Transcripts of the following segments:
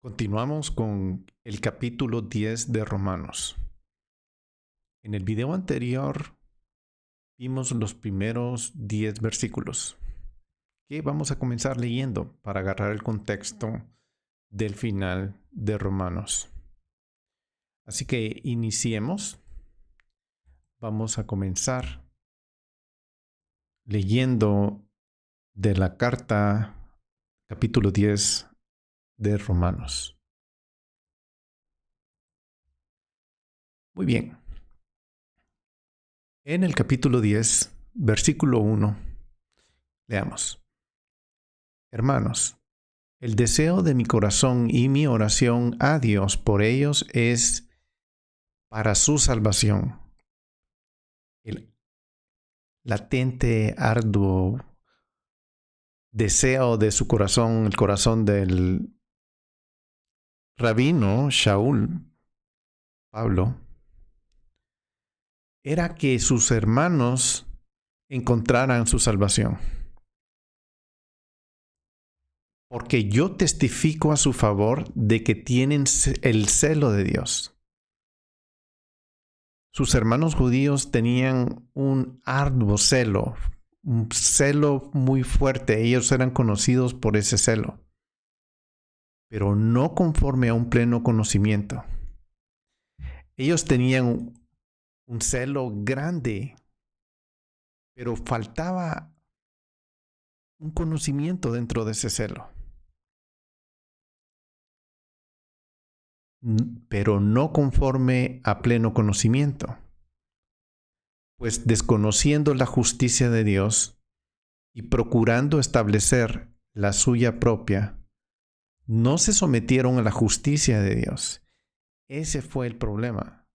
Continuamos con el capítulo 10 de Romanos. En el video anterior vimos los primeros 10 versículos que vamos a comenzar leyendo para agarrar el contexto del final de Romanos. Así que iniciemos. Vamos a comenzar leyendo de la carta capítulo 10 de Romanos. Muy bien. En el capítulo 10, versículo 1, leamos. Hermanos, el deseo de mi corazón y mi oración a Dios por ellos es para su salvación. El latente, arduo deseo de su corazón, el corazón del rabino Shaul, Pablo, era que sus hermanos encontraran su salvación. Porque yo testifico a su favor de que tienen el celo de Dios. Sus hermanos judíos tenían un arduo celo, un celo muy fuerte. Ellos eran conocidos por ese celo, pero no conforme a un pleno conocimiento. Ellos tenían un celo grande, pero faltaba un conocimiento dentro de ese celo. Pero no conforme a pleno conocimiento. Pues desconociendo la justicia de Dios y procurando establecer la suya propia, no se sometieron a la justicia de Dios. Ese fue el problema.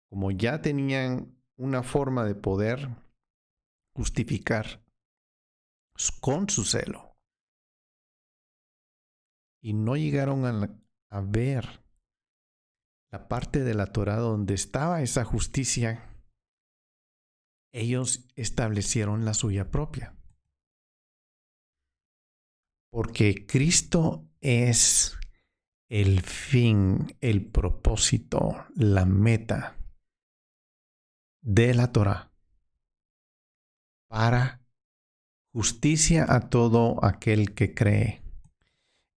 Como ya tenían una forma de poder justificar con su celo y no llegaron a ver la parte de la Torá donde estaba esa justicia, ellos establecieron la suya propia. Porque Cristo es el fin, el propósito, la meta de la Torá para justicia a todo aquel que cree.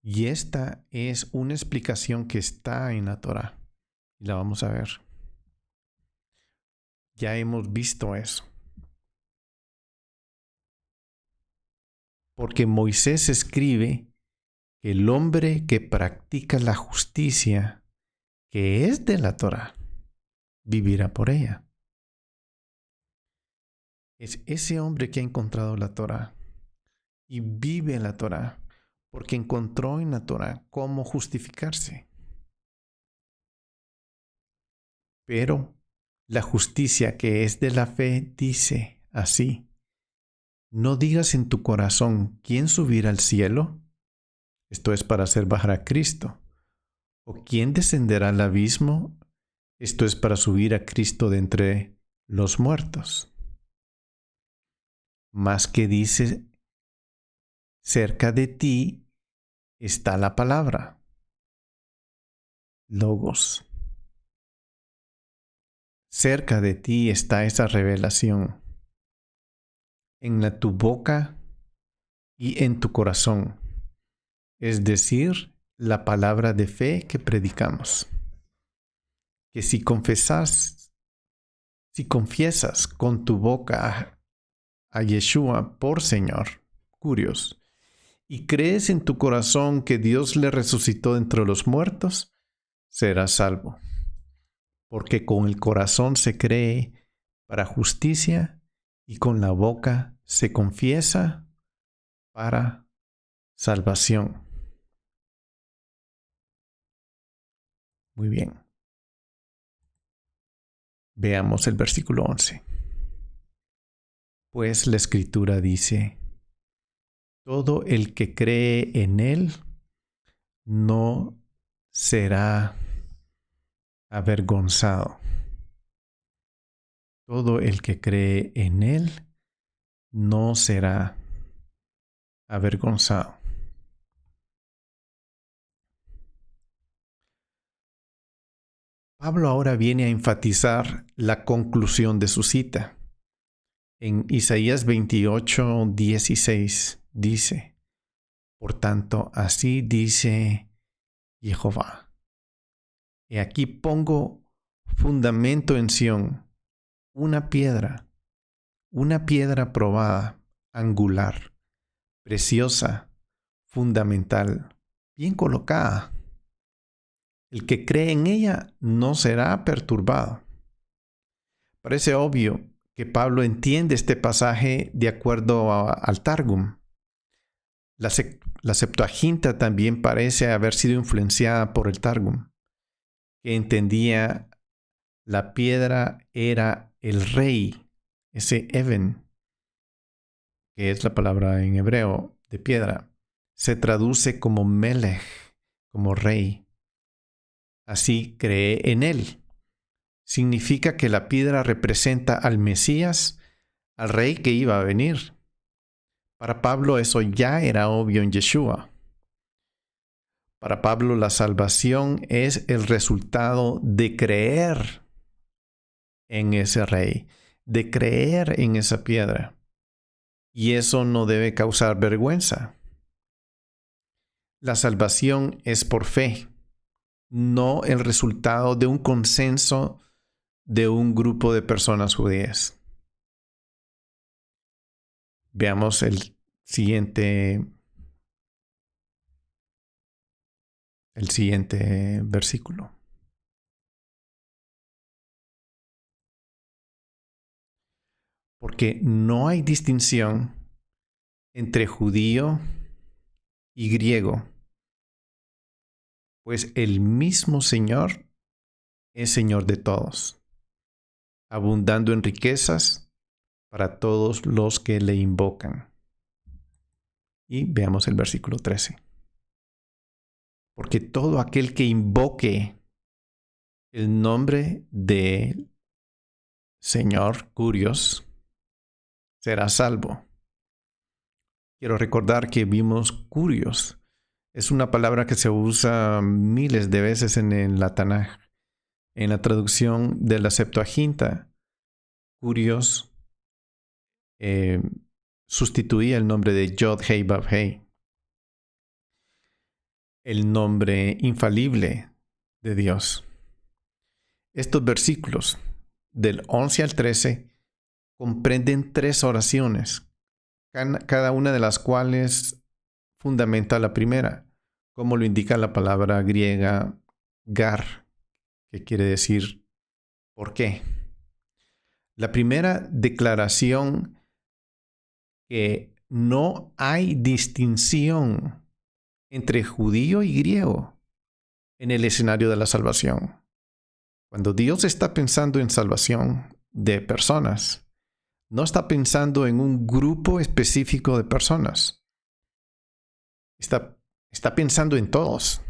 Y esta es una explicación que está en la Torá. Y la vamos a ver. Ya hemos visto eso. Porque Moisés escribe que el hombre que practica la justicia, que es de la Torá, vivirá por ella. Es ese hombre que ha encontrado la Torá y vive la Torá porque encontró en la Torá cómo justificarse. Pero la justicia que es de la fe dice así: no digas en tu corazón quién subirá al cielo, esto es para hacer bajar a Cristo, o quién descenderá al abismo, esto es para subir a Cristo de entre los muertos. Más que dice, cerca de ti está la palabra, Logos. Cerca de ti está esa revelación, en tu boca y en tu corazón, es decir, la palabra de fe que predicamos. Que si confiesas con tu boca a Yeshua por Señor, curios, y crees en tu corazón que Dios le resucitó entre los muertos, serás salvo. Porque con el corazón se cree para justicia y con la boca se confiesa para salvación. Muy bien. Veamos el versículo 11. Pues la Escritura dice: todo el que cree en Él no será avergonzado. Todo el que cree en Él no será avergonzado. Pablo ahora viene a enfatizar la conclusión de su cita. En Isaías 28:16 dice: por tanto, así dice Jehová: he aquí pongo fundamento en Sión, una piedra probada, angular, preciosa, fundamental, bien colocada. El que cree en ella no será perturbado. Parece obvio que Pablo entiende este pasaje de acuerdo al Targum. La Septuaginta también parece haber sido influenciada por el Targum, que entendía la piedra era el rey, ese Even, que es la palabra en hebreo de piedra, se traduce como Melech, como rey. Así cree en él. Significa que la piedra representa al Mesías, al rey que iba a venir. Para Pablo eso ya era obvio en Yeshua. Para Pablo la salvación es el resultado de creer en ese rey, de creer en esa piedra. Y eso no debe causar vergüenza. La salvación es por fe, no el resultado de un consenso de un grupo de personas judías. Veamos el siguiente versículo. Porque no hay distinción entre judío y griego, pues el mismo Señor es Señor de todos, abundando en riquezas para todos los que le invocan. Y veamos el versículo 13. Porque todo aquel que invoque el nombre de Señor Curios será salvo. Quiero recordar que vimos Curios. Es una palabra que se usa miles de veces en la Tanaj. En la traducción de la Septuaginta, Curios sustituía el nombre de Yod Hei Vav Hei, el nombre infalible de Dios. Estos versículos del 11 al 13 comprenden 3 oraciones, cada una de las cuales fundamenta la primera, como lo indica la palabra griega gar, que quiere decir ¿por qué? La primera declaración que no hay distinción entre judío y griego en el escenario de la salvación. Cuando Dios está pensando en salvación de personas, no está pensando en un grupo específico de personas. Está pensando en todos,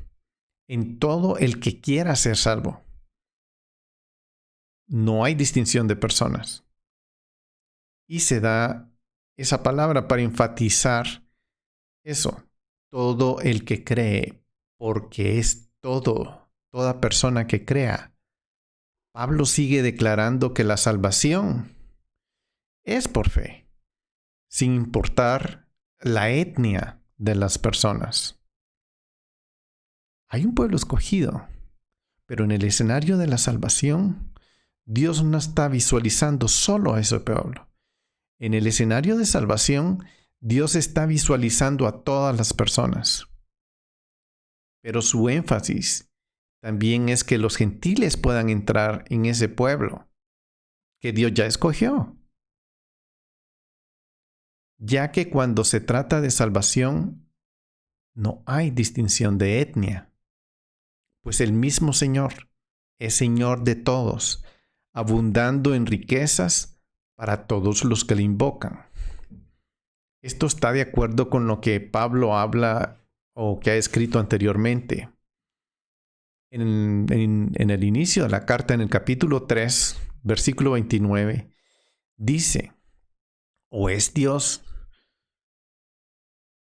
en todo el que quiera ser salvo. No hay distinción de personas. Y se da esa palabra para enfatizar eso. Todo el que cree, porque es toda persona que crea. Pablo sigue declarando que la salvación es por fe, sin importar la etnia de las personas. Hay un pueblo escogido, pero en el escenario de la salvación, Dios no está visualizando solo a ese pueblo. En el escenario de salvación, Dios está visualizando a todas las personas. Pero su énfasis también es que los gentiles puedan entrar en ese pueblo que Dios ya escogió. Ya que cuando se trata de salvación, no hay distinción de etnia, pues el mismo Señor es Señor de todos, abundando en riquezas para todos los que le invocan. Esto está de acuerdo con lo que Pablo habla o que ha escrito anteriormente. En el inicio de la carta, en el capítulo 3, versículo 29, dice: ¿o es Dios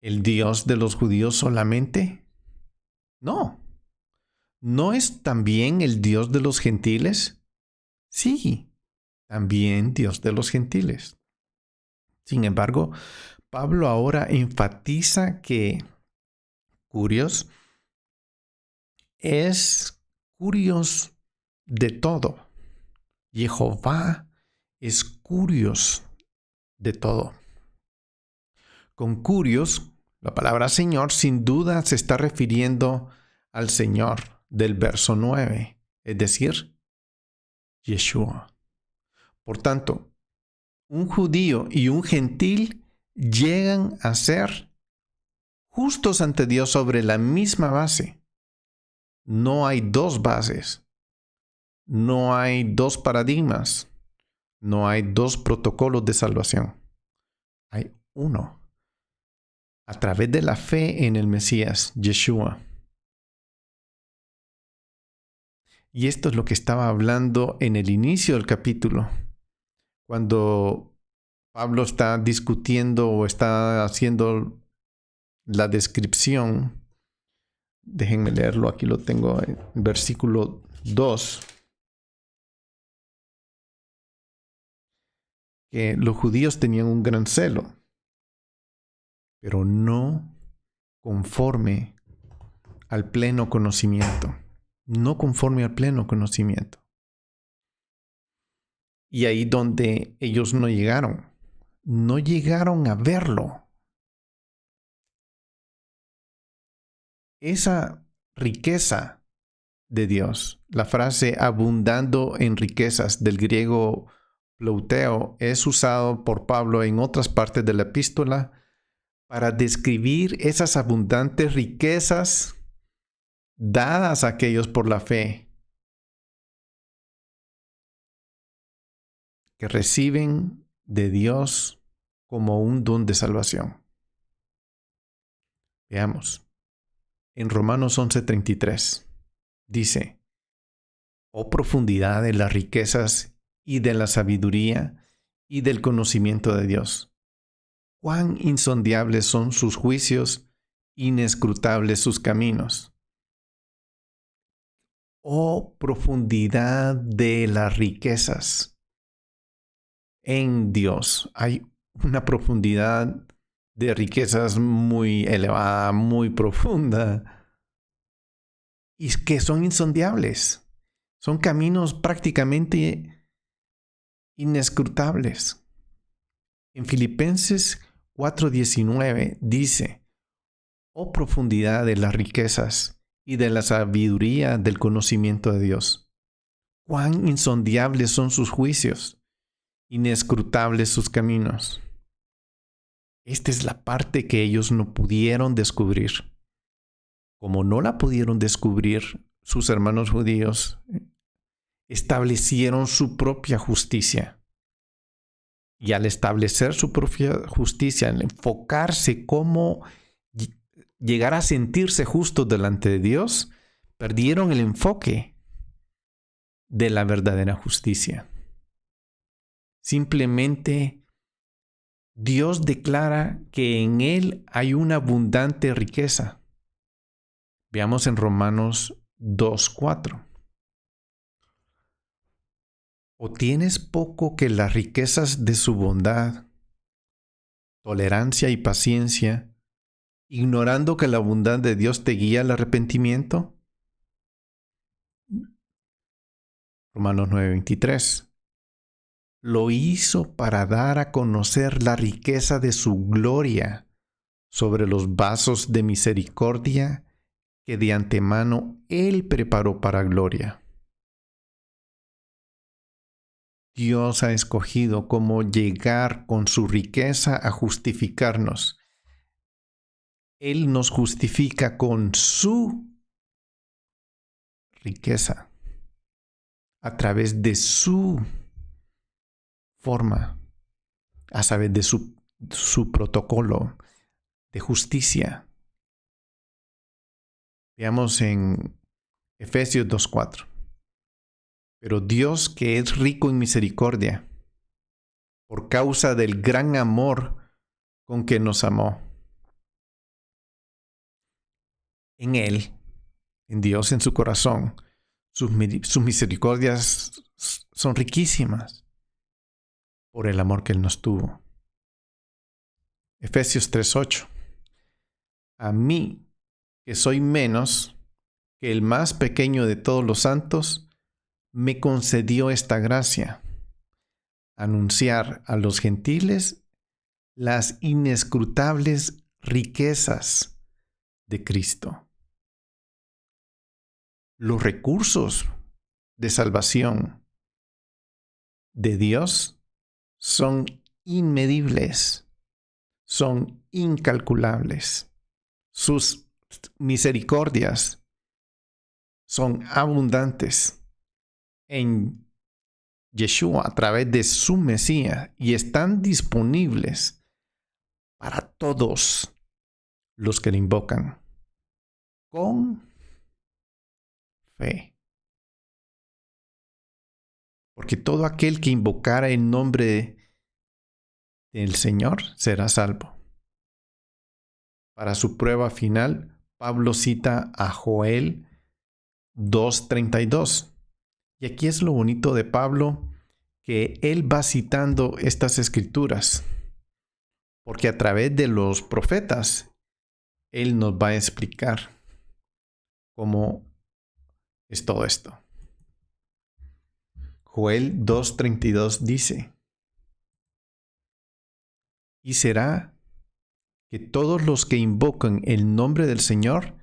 el Dios de los judíos solamente? No ¿no es también el Dios de los gentiles? Sí, también Dios de los gentiles. Sin embargo, Pablo ahora enfatiza que Curios es Curios de todo. Jehová es Curios de todo. Con Curios, la palabra Señor sin duda se está refiriendo al Señor del verso 9, es decir, Yeshua. Por tanto, un judío y un gentil llegan a ser justos ante Dios sobre la misma base. No hay dos bases, no hay dos paradigmas, no hay dos protocolos de salvación. Hay uno. A través de la fe en el Mesías, Yeshua. Y esto es lo que estaba hablando en el inicio del capítulo, cuando Pablo está discutiendo o está haciendo la descripción. Déjenme leerlo, aquí lo tengo en versículo 2. Que los judíos tenían un gran celo, pero no conforme al pleno conocimiento. No conforme al pleno conocimiento. Y ahí donde ellos no llegaron a verlo. Esa riqueza de Dios, la frase abundando en riquezas del griego plouteo, es usado por Pablo en otras partes de la epístola para describir esas abundantes riquezas dadas a aquellos por la fe, que reciben de Dios como un don de salvación. Veamos. En Romanos 11:33 dice: oh profundidad de las riquezas y de la sabiduría y del conocimiento de Dios. Cuán insondables son sus juicios, inescrutables sus caminos. Oh profundidad de las riquezas. En Dios hay una profundidad de riquezas muy elevada, muy profunda, y que son insondables. Son caminos prácticamente inescrutables. En Filipenses 4:19 dice: oh profundidad de las riquezas y de la sabiduría del conocimiento de Dios. Cuán insondables son sus juicios, inescrutables sus caminos. Esta es la parte que ellos no pudieron descubrir. Como no la pudieron descubrir sus hermanos judíos, establecieron su propia justicia. Y al establecer su propia justicia, al enfocarse cómo llegar a sentirse justos delante de Dios, perdieron el enfoque de la verdadera justicia. Simplemente Dios declara que en Él hay una abundante riqueza. Veamos en Romanos 2:4. ¿O tienes poco que las riquezas de su bondad, tolerancia y paciencia, ignorando que la bondad de Dios te guía al arrepentimiento? Romanos 9:23. Lo hizo para dar a conocer la riqueza de su gloria sobre los vasos de misericordia que de antemano Él preparó para gloria. Dios ha escogido cómo llegar con su riqueza a justificarnos. Él nos justifica con su riqueza, a través de su forma, a saber, de su protocolo de justicia. Veamos en Efesios 2:4. Pero Dios, que es rico en misericordia, por causa del gran amor con que nos amó, en Él, en Dios, en su corazón. Sus misericordias son riquísimas por el amor que Él nos tuvo. Efesios 3:8. A mí, que soy menos que el más pequeño de todos los santos, me concedió esta gracia: anunciar a los gentiles las inescrutables riquezas de Cristo. Los recursos de salvación de Dios son inmedibles, son incalculables. Sus misericordias son abundantes en Yeshua a través de su Mesías y están disponibles para todos los que le invocan con fe. Porque todo aquel que invocara el nombre del Señor será salvo. Para su prueba final, Pablo cita a Joel 2:32. Y aquí es lo bonito de Pablo, que él va citando estas escrituras, porque a través de los profetas, él nos va a explicar cómo es todo esto. Joel 2:32 dice: y será que todos los que invocan el nombre del Señor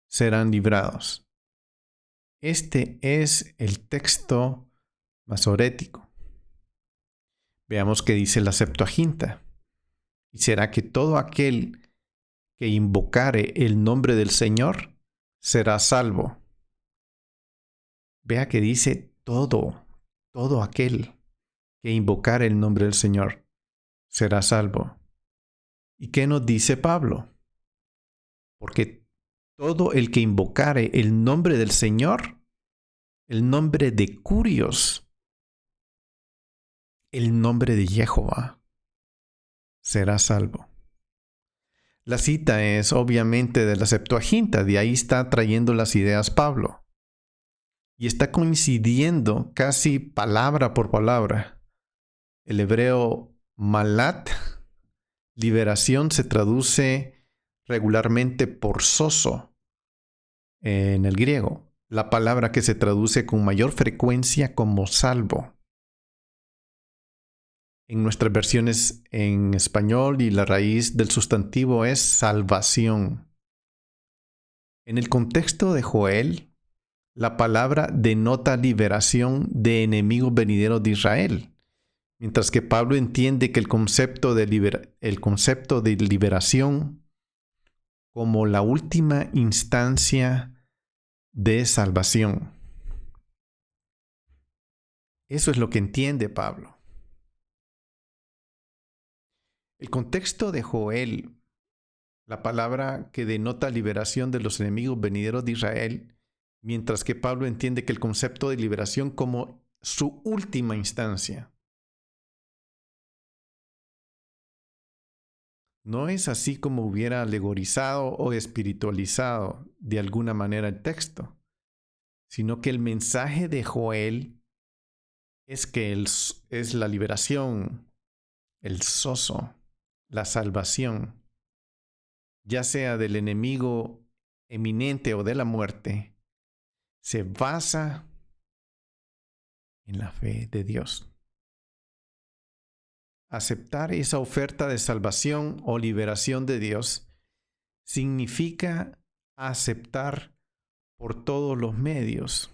serán librados. Este es el texto masorético. Veamos qué dice la Septuaginta. Y será que todo aquel que invocare el nombre del Señor será salvo. Vea que dice todo aquel que invocare el nombre del Señor será salvo. ¿Y qué nos dice Pablo? Porque todo el que invocare el nombre del Señor, el nombre de Curios, el nombre de Jehová, será salvo. La cita es obviamente de la Septuaginta, de ahí está trayendo las ideas Pablo. Y está coincidiendo casi palabra por palabra. El hebreo malat, liberación, se traduce regularmente por soso en el griego, la palabra que se traduce con mayor frecuencia como salvo. En nuestras versiones en español, y la raíz del sustantivo es salvación. En el contexto de Joel, la palabra denota liberación de enemigos venideros de Israel, mientras que Pablo entiende que el concepto de liberación como la última instancia de salvación. Eso es lo que entiende Pablo. El contexto de Joel, la palabra que denota liberación de los enemigos venideros de Israel, mientras que Pablo entiende que el concepto de liberación como su última instancia. No es así como hubiera alegorizado o espiritualizado de alguna manera el texto, sino que el mensaje de Joel es que es la liberación, el sozo, la salvación, ya sea del enemigo eminente o de la muerte, se basa en la fe de Dios. Aceptar esa oferta de salvación o liberación de Dios significa aceptar por todos los medios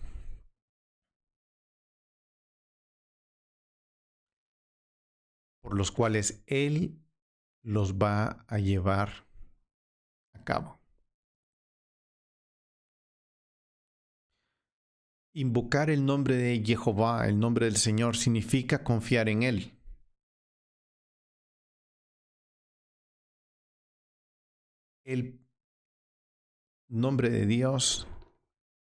por los cuales Él los va a llevar a cabo. Invocar el nombre de Jehová, el nombre del Señor, significa confiar en Él. El nombre de Dios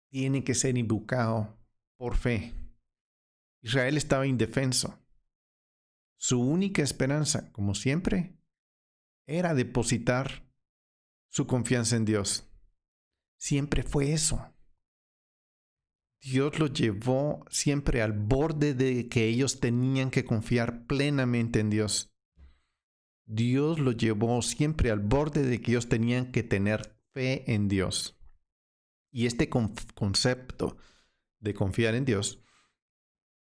tiene que ser invocado por fe. Israel estaba indefenso. Su única esperanza, como siempre, era depositar su confianza en Dios. siempre fue eso. Dios los llevó siempre al borde de que ellos tenían que confiar plenamente en Dios. Dios los llevó siempre al borde de que ellos tenían que tener fe en Dios. Y este concepto de confiar en Dios,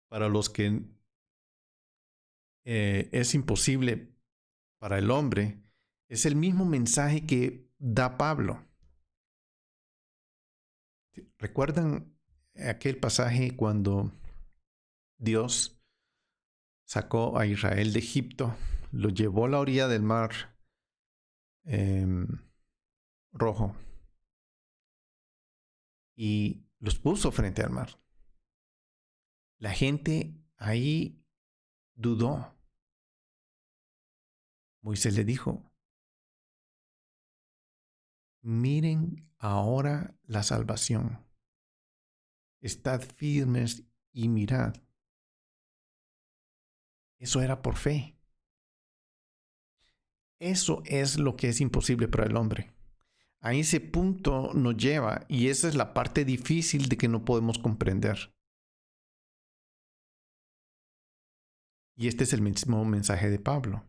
para los que es imposible para el hombre, es el mismo mensaje que da Pablo. ¿Recuerdan aquel pasaje cuando Dios sacó a Israel de Egipto, lo llevó a la orilla del mar Rojo y los puso frente al mar? La gente ahí dudó. Moisés le dijo: miren ahora la salvación. Estad firmes y mirad. Eso era por fe. Eso es lo que es imposible para el hombre. A ese punto nos lleva, y esa es la parte difícil de que no podemos comprender. Y este es el mismo mensaje de Pablo.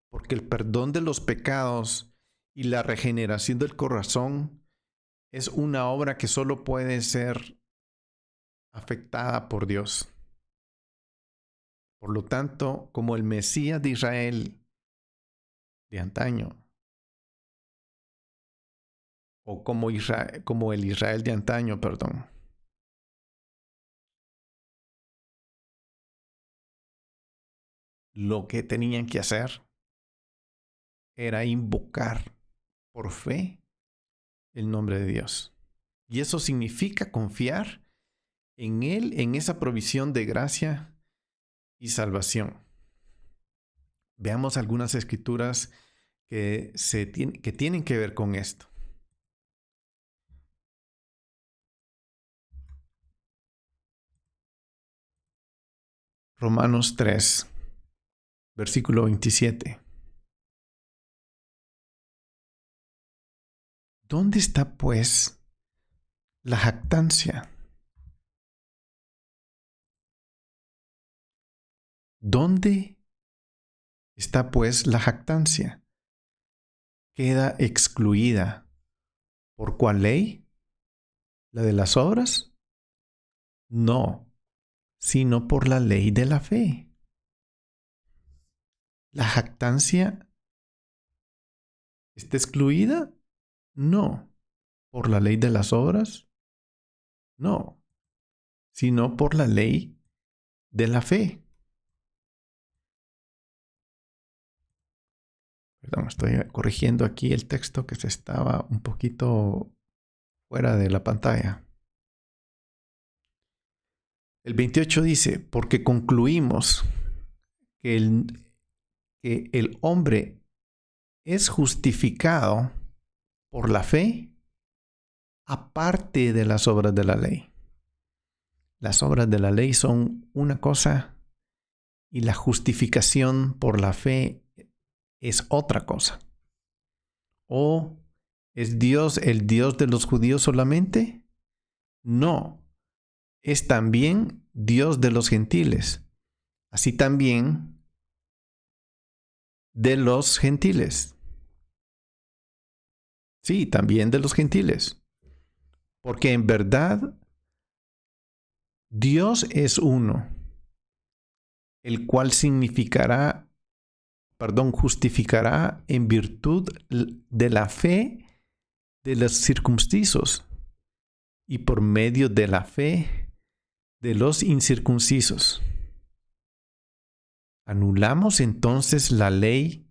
Porque el perdón de los pecados y la regeneración del corazón es una obra que solo puede ser afectada por Dios. Por lo tanto, como el Mesías de Israel de antaño, o como el Israel de antaño, lo que tenían que hacer era invocar por fe el nombre de Dios. Y eso significa confiar en Él, en esa provisión de gracia y salvación. Veamos algunas escrituras que tienen que ver con esto. Romanos 3, versículo 27. ¿Dónde está, pues, la jactancia? ¿Dónde está, pues, la jactancia? ¿Queda excluida por cuál ley? ¿La de las obras? No, sino por la ley de la fe. ¿La jactancia está excluida? No. ¿Por la ley de las obras? No, sino por la ley de la fe. Perdón, estoy corrigiendo aquí el texto que se estaba un poquito fuera de la pantalla. El 28 dice: porque concluimos que el hombre es justificado por la fe aparte de las obras de la ley. Las obras de la ley son una cosa y la justificación por la fe es otra cosa. ¿O es Dios el Dios de los judíos solamente? No, es también Dios de los gentiles, así también de los gentiles. Sí, también de los gentiles. Porque en verdad Dios es uno, el cual justificará en virtud de la fe de los circuncisos y por medio de la fe de los incircuncisos. ¿Anulamos entonces la ley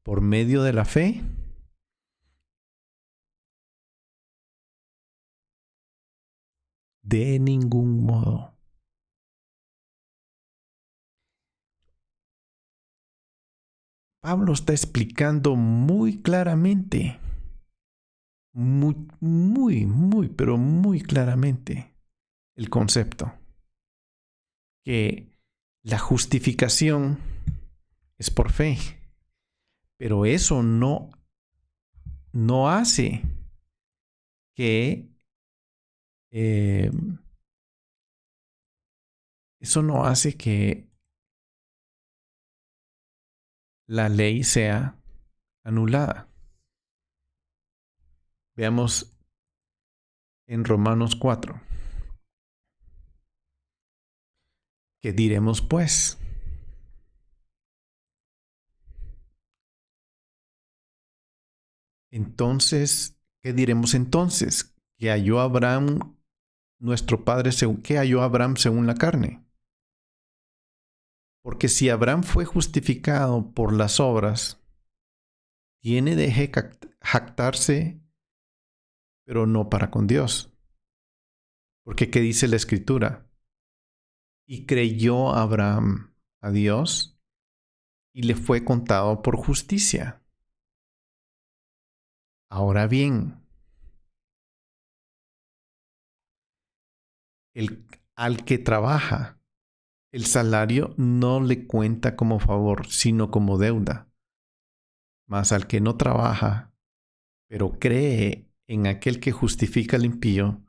por medio de la fe? De ningún modo. Pablo está explicando muy claramente, pero muy claramente el concepto que la justificación es por fe, pero eso no hace que eso no hace que la ley sea anulada. Veamos en Romanos 4. ¿Qué diremos pues? Entonces, ¿qué diremos entonces? ¿Que halló Abraham nuestro padre que halló Abraham según la carne? Porque si Abraham fue justificado por las obras, tiene de jactarse, pero no para con Dios. Porque ¿qué dice la Escritura? Y creyó Abraham a Dios y le fue contado por justicia. Ahora bien, al que trabaja, el salario no le cuenta como favor, sino como deuda. Mas al que no trabaja, pero cree en aquel que justifica al impío,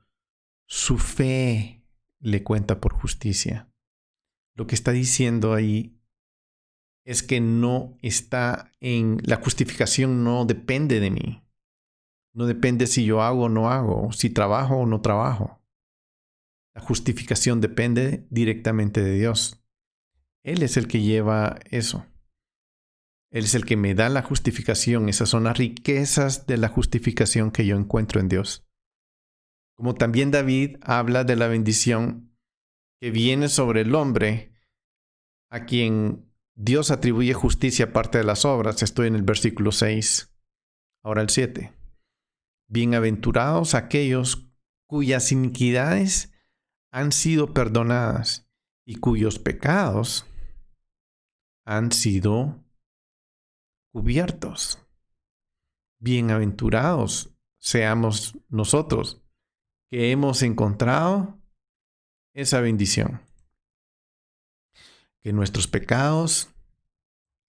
su fe le cuenta por justicia. Lo que está diciendo ahí es que no está en la justificación, no depende de mí. No depende si yo hago o no hago, si trabajo o no trabajo. La justificación depende directamente de Dios. Él es el que lleva eso. Él es el que me da la justificación. Esas son las riquezas de la justificación que yo encuentro en Dios. Como también David habla de la bendición que viene sobre el hombre a quien Dios atribuye justicia aparte de las obras. Estoy en el versículo 6, ahora el 7. Bienaventurados aquellos cuyas iniquidades han sido perdonadas y cuyos pecados han sido cubiertos. Bienaventurados seamos nosotros que hemos encontrado esa bendición, que nuestros pecados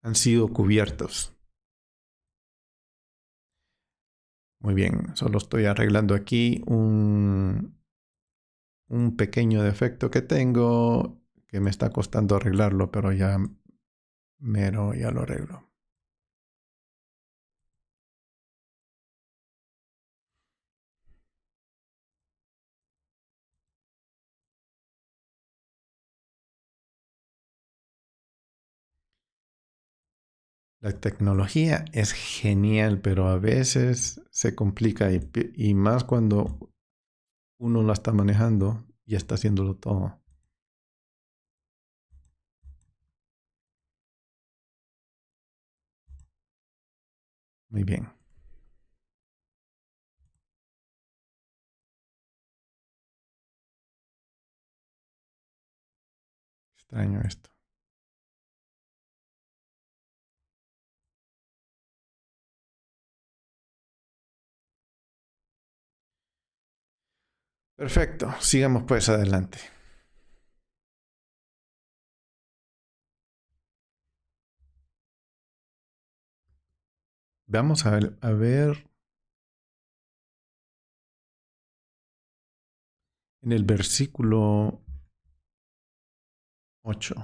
han sido cubiertos. Muy bien, solo estoy arreglando aquí un pequeño defecto que tengo que me está costando arreglarlo, pero ya lo arreglo. La tecnología es genial, pero a veces se complica y más cuando uno la está manejando y está haciéndolo todo. Muy bien. Extraño esto. Perfecto, sigamos pues adelante. Vamos a ver en el versículo 8.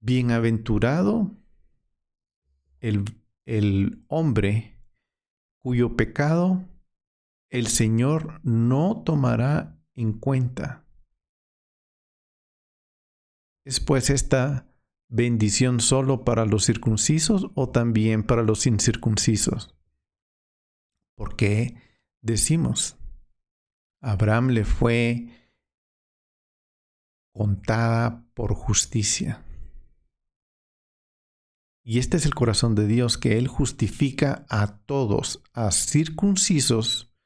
Bienaventurado el hombre cuyo pecado el Señor no tomará en cuenta. ¿Es pues esta bendición solo para los circuncisos o también para los incircuncisos? Porque decimos, Abraham le fue contada por justicia. Y este es el corazón de Dios, que Él justifica a todos, a circuncisos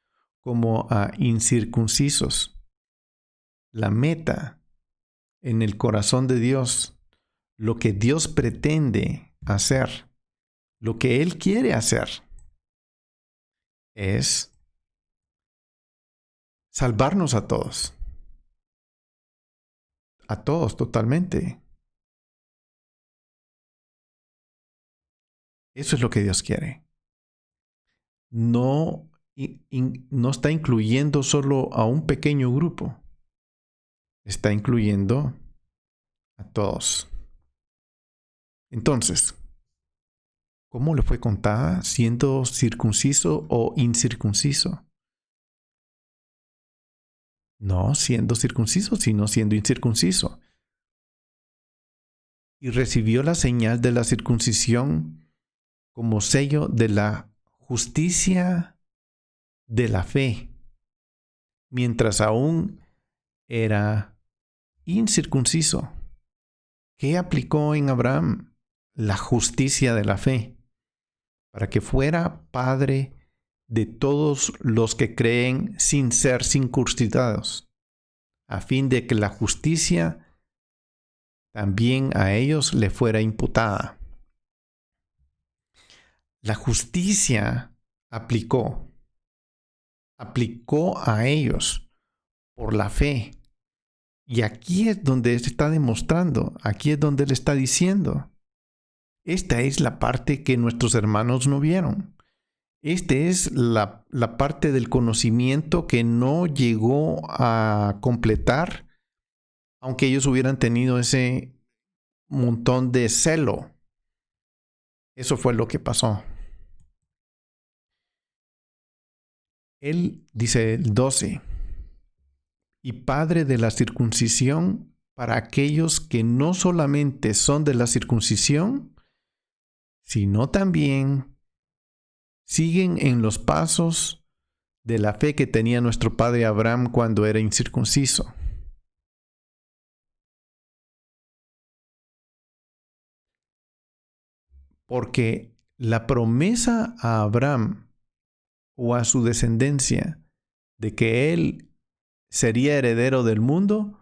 como a incircuncisos. La meta en el corazón de Dios, lo que Dios pretende hacer, lo que Él quiere hacer, es salvarnos a todos totalmente. Eso es lo que Dios quiere. No, no está incluyendo solo a un pequeño grupo. Está incluyendo a todos. Entonces, ¿cómo le fue contada? ¿Siendo circunciso o incircunciso? No siendo circunciso, sino siendo incircunciso. Y recibió la señal de la circuncisión como sello de la justicia de la fe, mientras aún era incircunciso. ¿Qué aplicó en Abraham? La justicia de la fe, para que fuera padre de todos los que creen sin ser circuncidados, a fin de que la justicia también a ellos le fuera imputada. La justicia aplicó a ellos por la fe. Y aquí es donde se está demostrando, aquí es donde él está diciendo. Esta es la parte que nuestros hermanos no vieron. Esta es la parte del conocimiento que no llegó a completar, aunque ellos hubieran tenido ese montón de celo. Eso fue lo que pasó. Él dice el 12, y padre de la circuncisión para aquellos que no solamente son de la circuncisión, sino también siguen en los pasos de la fe que tenía nuestro padre Abraham cuando era incircunciso. Porque la promesa a Abraham o a su descendencia de que él sería heredero del mundo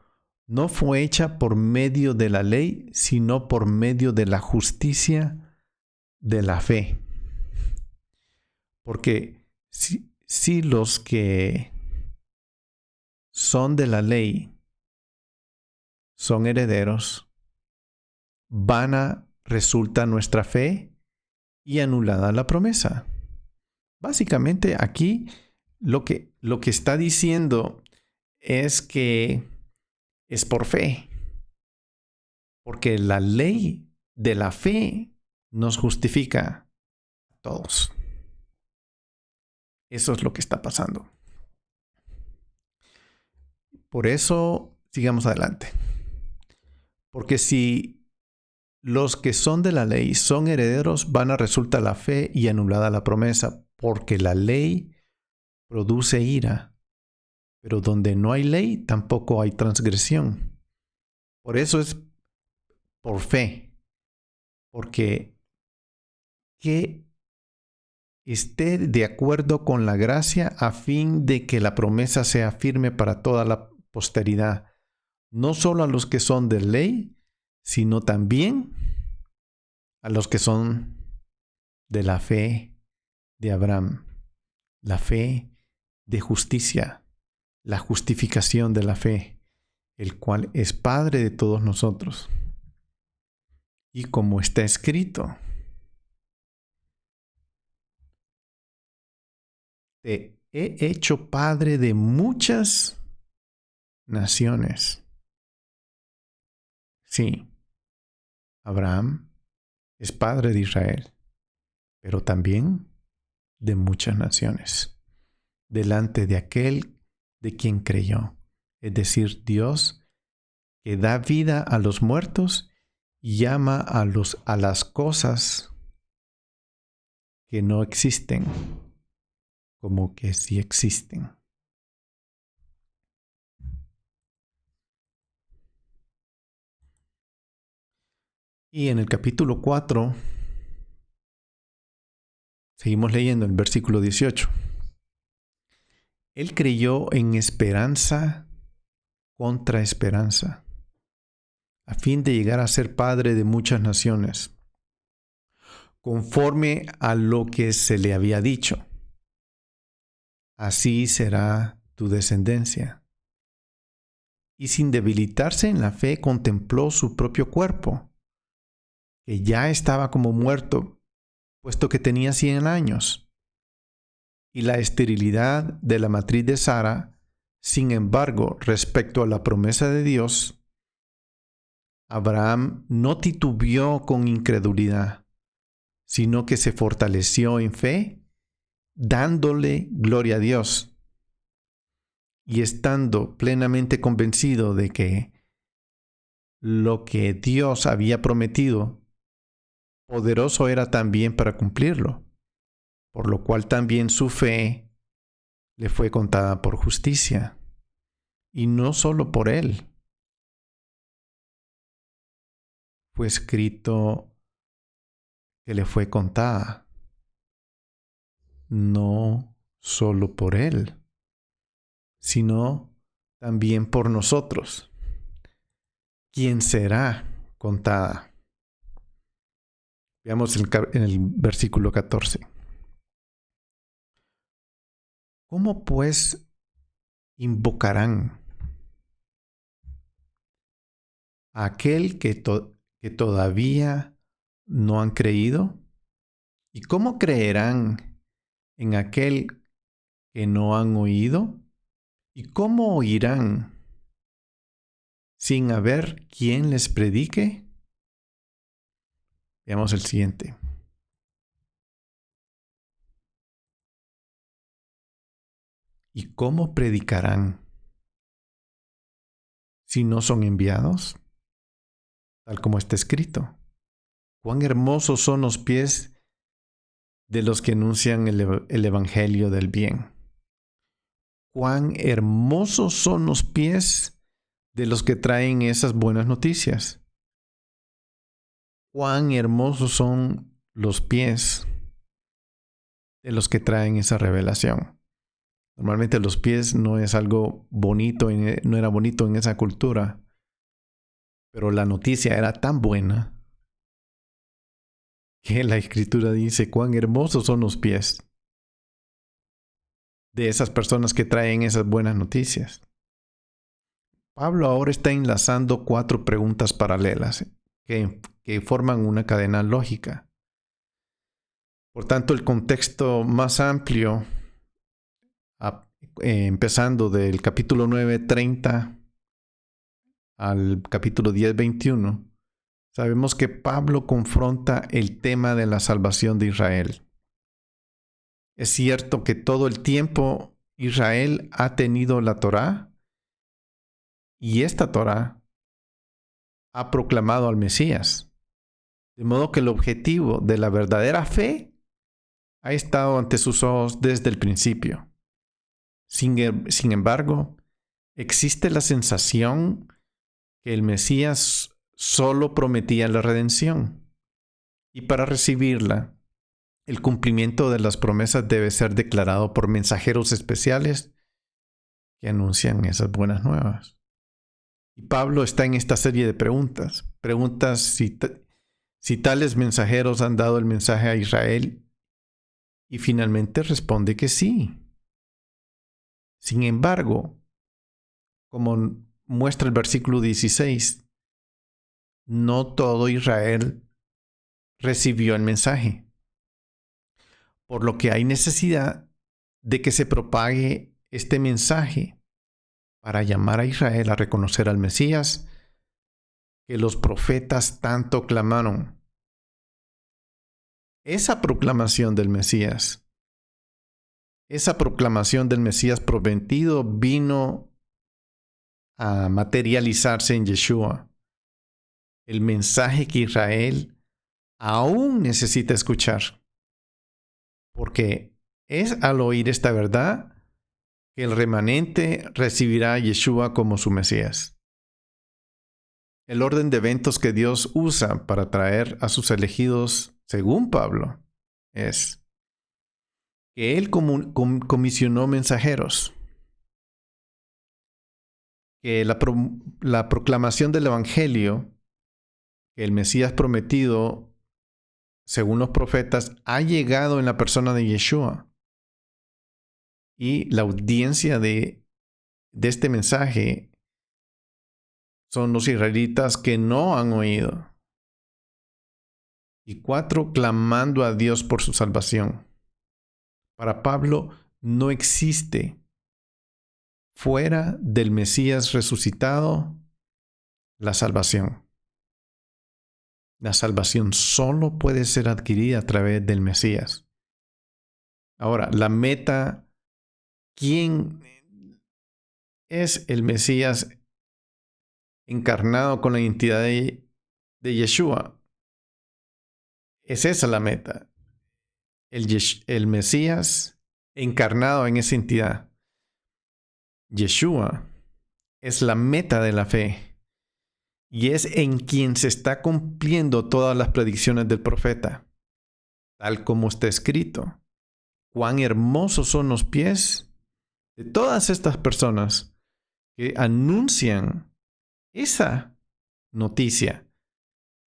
no fue hecha por medio de la ley, sino por medio de la justicia de la fe. Porque si los que son de la ley son herederos, vana resulta nuestra fe y anulada la promesa. Básicamente aquí lo que está diciendo es que es por fe. Porque la ley de la fe nos justifica a todos. Eso es lo que está pasando. Por eso, sigamos adelante. Porque si los que son de la ley son herederos, vana resulta la fe y anulada la promesa, porque la ley produce ira. Pero donde no hay ley, tampoco hay transgresión. Por eso es por fe. Porque que esté de acuerdo con la gracia a fin de que la promesa sea firme para toda la posteridad, no solo a los que son de ley, sino también a los que son de la fe de Abraham, la fe de justicia, la justificación de la fe, el cual es Padre de todos nosotros. Y como está escrito, te he hecho padre de muchas naciones. Sí, Abraham es padre de Israel, pero también de muchas naciones, delante de aquel de quien creyó, es decir, Dios que da vida a los muertos y llama a las cosas que no existen como que sí existen. Y en el capítulo 4, seguimos leyendo el versículo 18. Él creyó en esperanza contra esperanza, a fin de llegar a ser padre de muchas naciones, conforme a lo que se le había dicho. Así será tu descendencia. Y sin debilitarse en la fe, contempló su propio cuerpo, que ya estaba como muerto, puesto que tenía 100 años. Y la esterilidad de la matriz de Sara, sin embargo, respecto a la promesa de Dios, Abraham no titubeó con incredulidad, sino que se fortaleció en fe, dándole gloria a Dios y estando plenamente convencido de que lo que Dios había prometido, poderoso era también para cumplirlo, por lo cual también su fe le fue contada por justicia. Y no solo por él, fue escrito que le fue contada. No solo por él, sino también por nosotros. ¿Quién será contada? Veamos en el versículo 14. ¿Cómo pues invocarán a aquel que todavía no han creído? ¿Y cómo creerán en aquel que no han oído? ¿Y cómo oirán sin haber quien les predique? Veamos el siguiente. ¿Y cómo predicarán si no son enviados? Tal como está escrito. Cuán hermosos son los pies de los que anuncian el evangelio del bien. Cuán hermosos son los pies de los que traen esas buenas noticias. Cuán hermosos son los pies de los que traen esa revelación. Normalmente los pies no es algo bonito, no era bonito en esa cultura, pero la noticia era tan buena que la escritura dice cuán hermosos son los pies de esas personas que traen esas buenas noticias. Pablo ahora está enlazando 4 preguntas paralelas que forman una cadena lógica. Por tanto, el contexto más amplio, empezando del capítulo 9:30 al capítulo 10:21, sabemos que Pablo confronta el tema de la salvación de Israel. Es cierto que todo el tiempo Israel ha tenido la Torá, y esta Torá ha proclamado al Mesías. De modo que el objetivo de la verdadera fe ha estado ante sus ojos desde el principio. Sin embargo, existe la sensación que el Mesías solo prometía la redención. Y para recibirla, el cumplimiento de las promesas debe ser declarado por mensajeros especiales que anuncian esas buenas nuevas. Y Pablo está en esta serie de preguntas. Preguntas si tales mensajeros han dado el mensaje a Israel, y finalmente responde que sí. Sin embargo, como muestra el versículo 16, no todo Israel recibió el mensaje, por lo que hay necesidad de que se propague este mensaje para llamar a Israel a reconocer al Mesías que los profetas tanto clamaron. Esa proclamación del Mesías prometido vino a materializarse en Yeshua. El mensaje que Israel aún necesita escuchar. Porque es al oír esta verdad que el remanente recibirá a Yeshua como su Mesías. El orden de eventos que Dios usa para traer a sus elegidos, según Pablo, es que Él comisionó mensajeros, que la proclamación del Evangelio, que el Mesías prometido, según los profetas, ha llegado en la persona de Yeshua. Y la audiencia de este mensaje son los israelitas que no han oído. Y 4, clamando a Dios por su salvación. Para Pablo no existe fuera del Mesías resucitado la salvación. La salvación solo puede ser adquirida a través del Mesías. Ahora, la meta, ¿quién es el Mesías encarnado con la identidad de Yeshua? Es esa la meta. El Mesías encarnado en esa entidad. Yeshua es la meta de la fe y es en quien se está cumpliendo todas las predicciones del profeta, tal como está escrito. Cuán hermosos son los pies de todas estas personas que anuncian esa noticia,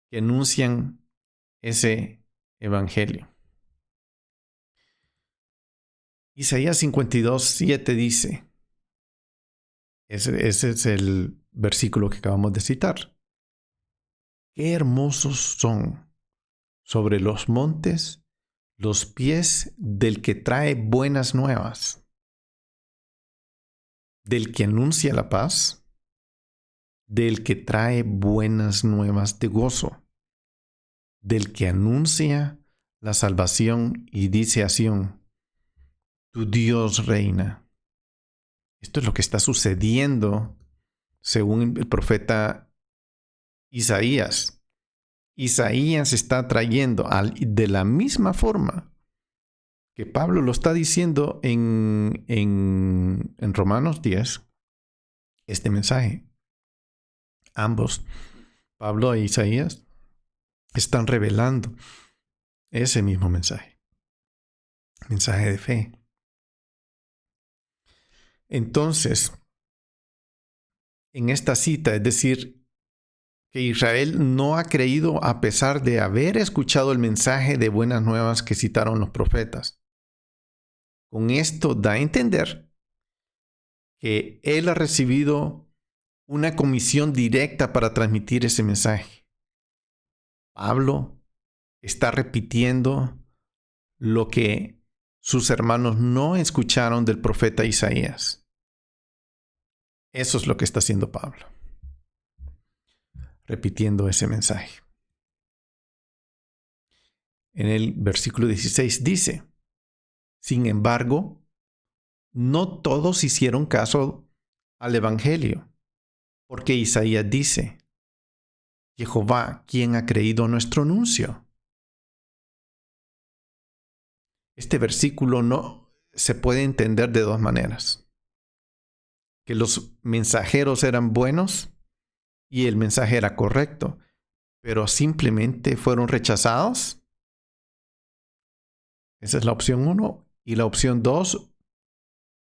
que anuncian ese evangelio. Isaías 52:7 dice, ese es el versículo que acabamos de citar. Qué hermosos son sobre los montes los pies del que trae buenas nuevas, del que anuncia la paz, del que trae buenas nuevas de gozo, del que anuncia la salvación y dice a Sión, tu Dios reina. Esto es lo que está sucediendo según el profeta Isaías. Isaías está trayendo de la misma forma que Pablo lo está diciendo en Romanos 10, este mensaje. Ambos, Pablo e Isaías, están revelando ese mismo mensaje de fe. Entonces, en esta cita, es decir, que Israel no ha creído a pesar de haber escuchado el mensaje de buenas nuevas que citaron los profetas. Con esto da a entender que él ha recibido una comisión directa para transmitir ese mensaje. Pablo está repitiendo lo que sus hermanos no escucharon del profeta Isaías. Eso es lo que está haciendo Pablo, repitiendo ese mensaje. En el versículo 16 dice, sin embargo, no todos hicieron caso al evangelio, porque Isaías dice, Jehová, ¿quién ha creído nuestro anuncio? Este versículo no se puede entender de dos maneras. Que los mensajeros eran buenos y el mensaje era correcto, pero simplemente fueron rechazados. Esa es la opción 1. Y la opción 2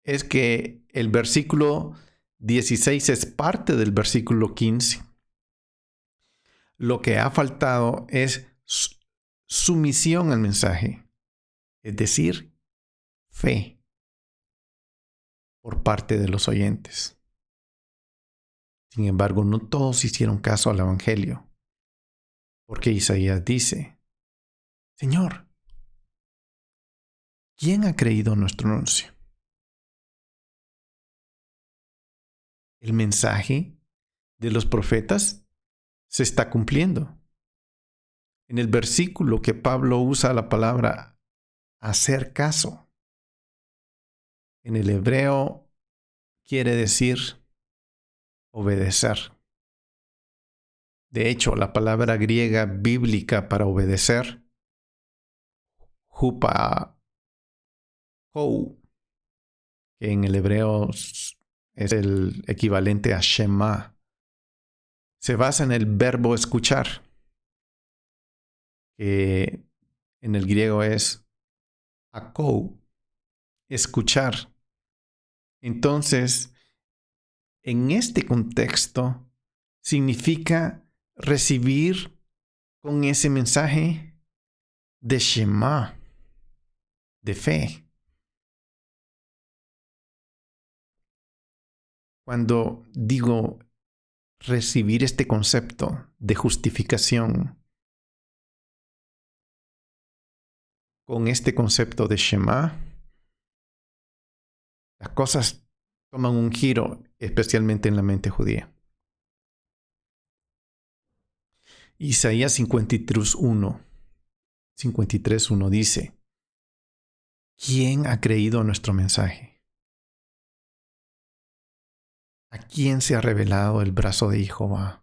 es que el versículo 16 es parte del versículo 15. Lo que ha faltado es sumisión al mensaje, es decir, fe por parte de los oyentes. Sin embargo, no todos hicieron caso al evangelio, porque Isaías dice, Señor, ¿quién ha creído nuestro anuncio? El mensaje de los profetas se está cumpliendo. En el versículo que Pablo usa la palabra hacer caso, en el hebreo quiere decir obedecer. De hecho, la palabra griega bíblica para obedecer, hupao, que en el hebreo es el equivalente a Shema, se basa en el verbo escuchar, que en el griego es akou, escuchar. Entonces, en este contexto, significa recibir con ese mensaje de Shema, de fe. Cuando digo recibir este concepto de justificación, con este concepto de Shema, las cosas toman un giro, especialmente en la mente judía. Isaías 53:1 dice: ¿Quién ha creído a nuestro mensaje? ¿A quién se ha revelado el brazo de Jehová?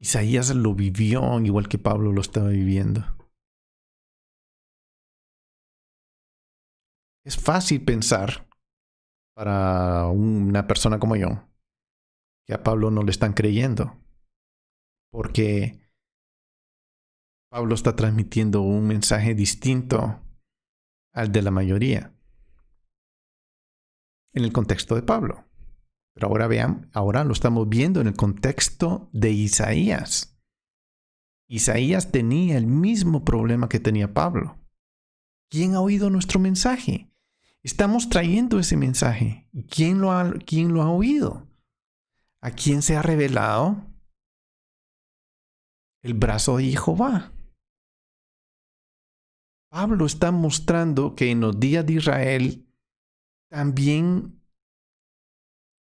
Isaías lo vivió igual que Pablo lo estaba viviendo. Es fácil pensar para una persona como yo que a Pablo no le están creyendo, porque Pablo está transmitiendo un mensaje distinto al de la mayoría en el contexto de Pablo. Pero ahora lo estamos viendo en el contexto de Isaías. Isaías tenía el mismo problema que tenía Pablo. ¿Quién ha oído nuestro mensaje? Estamos trayendo ese mensaje. ¿Quién lo ha oído? ¿A quién se ha revelado el brazo de Jehová? Pablo está mostrando que en los días de Israel también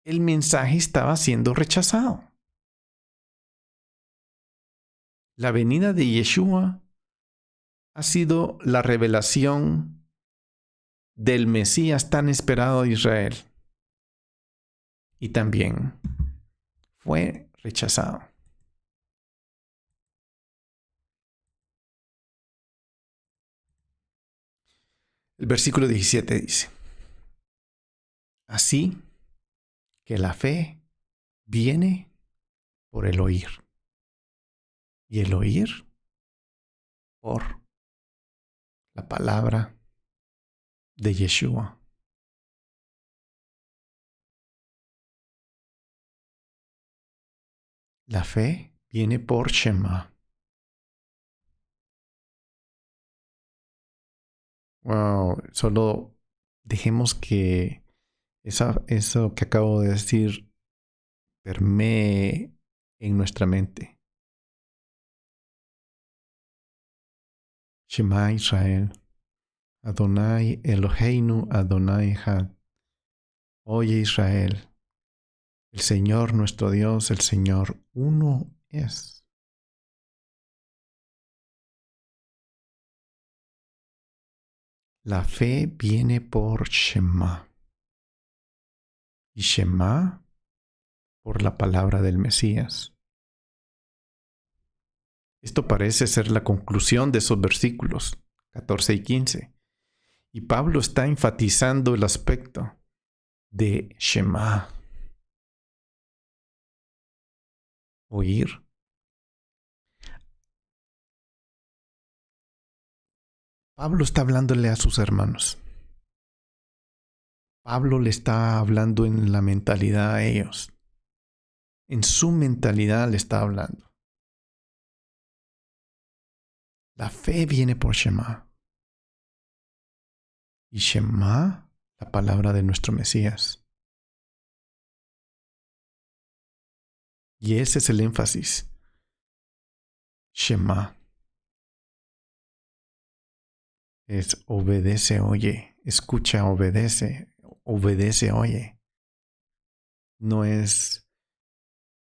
el mensaje estaba siendo rechazado. La venida de Yeshua ha sido la revelación del Mesías tan esperado de Israel. Y también fue rechazado. El versículo 17 dice: Así que la fe viene por el oír, y el oír por la palabra de Yeshua. La fe viene por Shema. Wow, solo dejemos que eso que acabo de decir permee en nuestra mente. Shema Israel, Adonai Eloheinu Adonai Echad. Oye Israel, el Señor nuestro Dios, el Señor uno es. La fe viene por Shema. Y Shema por la palabra del Mesías. Esto parece ser la conclusión de esos versículos 14 y 15. Y Pablo está enfatizando el aspecto de Shema. Oír. Pablo está hablándole a sus hermanos. Pablo le está hablando en la mentalidad a ellos. En su mentalidad le está hablando. La fe viene por Shema. Y Shema, la palabra de nuestro Mesías. Y ese es el énfasis. Shema. Es obedece, oye. Escucha, obedece. Obedece, oye. No es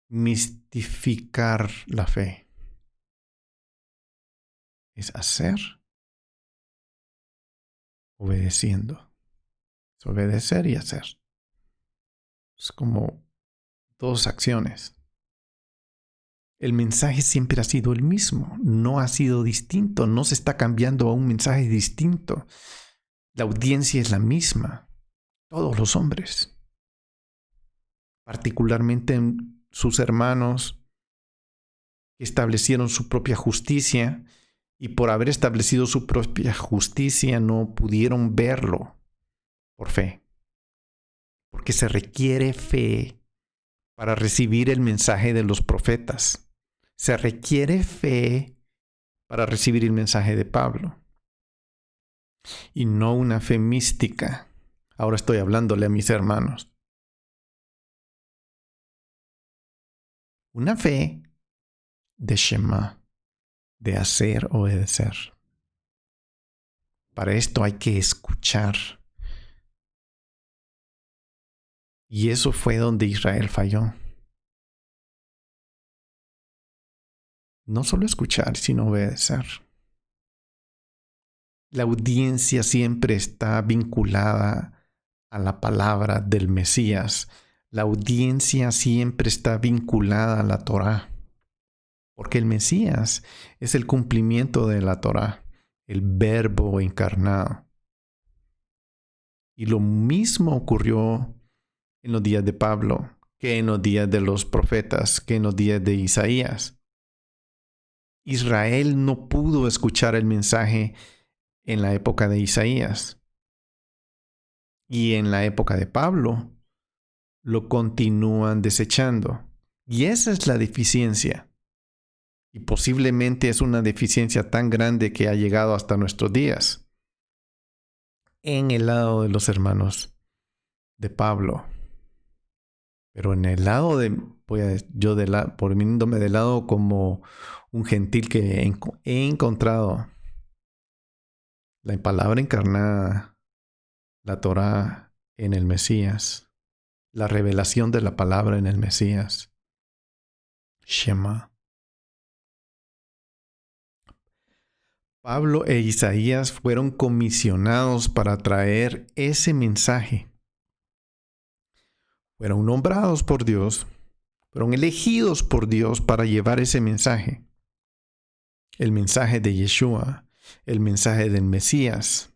mistificar la fe. Es hacer obedeciendo. Es obedecer y hacer. Es como dos acciones. El mensaje siempre ha sido el mismo, no ha sido distinto, no se está cambiando a un mensaje distinto. La audiencia es la misma, todos los hombres, particularmente sus hermanos que establecieron su propia justicia y por haber establecido su propia justicia no pudieron verlo por fe, porque se requiere fe para recibir el mensaje de los profetas. Se requiere fe para recibir el mensaje de Pablo. Y no una fe mística. Ahora estoy hablándole a mis hermanos. Una fe de Shema. de hacer obedecer. Para esto hay que escuchar. Y eso fue donde Israel falló. No solo escuchar, sino obedecer. La audiencia siempre está vinculada a la palabra del Mesías. La audiencia siempre está vinculada a la Torá. Porque el Mesías es el cumplimiento de la Torá, el Verbo encarnado. Y lo mismo ocurrió en los días de Pablo, que en los días de los profetas, que en los días de Isaías. Israel no pudo escuchar el mensaje en la época de Isaías. Y en la época de Pablo lo continúan desechando. Y esa es la deficiencia. Y posiblemente es una deficiencia tan grande que ha llegado hasta nuestros días. En el lado de los hermanos de Pablo. Pero en el lado de, poniéndome de lado como un gentil que he encontrado la palabra encarnada, la Torá en el Mesías, la revelación de la palabra en el Mesías, Shema. Pablo e Isaías fueron comisionados para traer ese mensaje. Fueron nombrados por Dios, fueron elegidos por Dios para llevar ese mensaje. El mensaje de Yeshua, el mensaje del Mesías,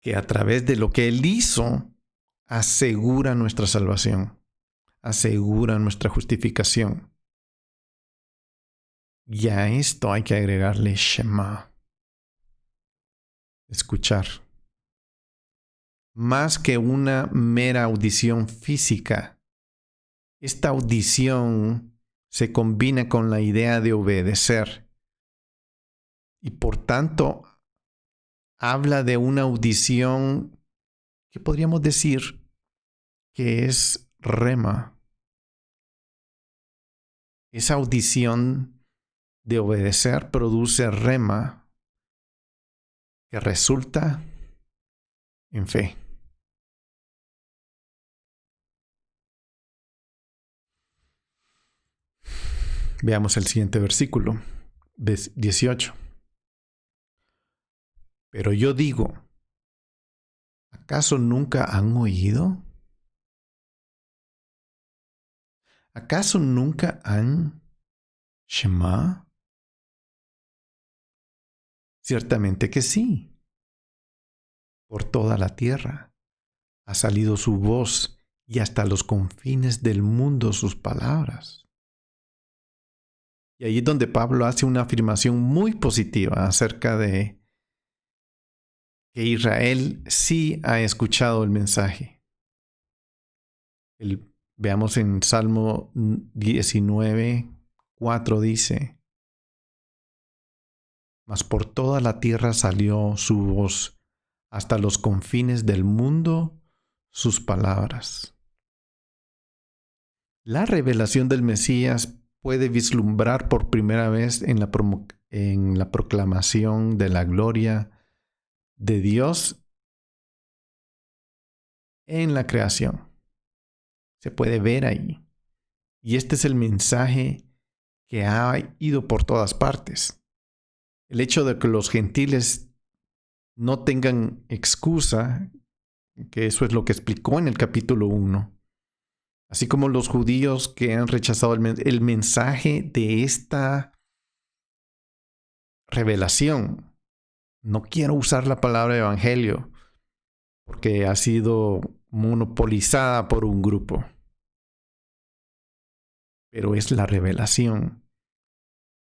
que a través de lo que Él hizo, asegura nuestra salvación, asegura nuestra justificación. Y a esto hay que agregarle Shema, escuchar. Más que una mera audición física, esta audición se combina con la idea de obedecer y por tanto habla de una audición que podríamos decir que es rema. Esa audición de obedecer produce rema que resulta en fe. Veamos el siguiente versículo, 18. Pero yo digo, ¿acaso nunca han oído? ¿Acaso nunca han Shema? Ciertamente que sí. Por toda la tierra ha salido su voz y hasta los confines del mundo sus palabras. Y ahí es donde Pablo hace una afirmación muy positiva acerca de que Israel sí ha escuchado el mensaje. Veamos en Salmo 19, 4 dice, mas por toda la tierra salió su voz, hasta los confines del mundo sus palabras. La revelación del Mesías puede vislumbrar por primera vez en la proclamación de la gloria de Dios en la creación. Se puede ver ahí. Y este es el mensaje que ha ido por todas partes. El hecho de que los gentiles no tengan excusa, que eso es lo que explicó en el capítulo 1, así como los judíos que han rechazado el mensaje de esta revelación. No quiero usar la palabra evangelio porque ha sido monopolizada por un grupo. Pero es la revelación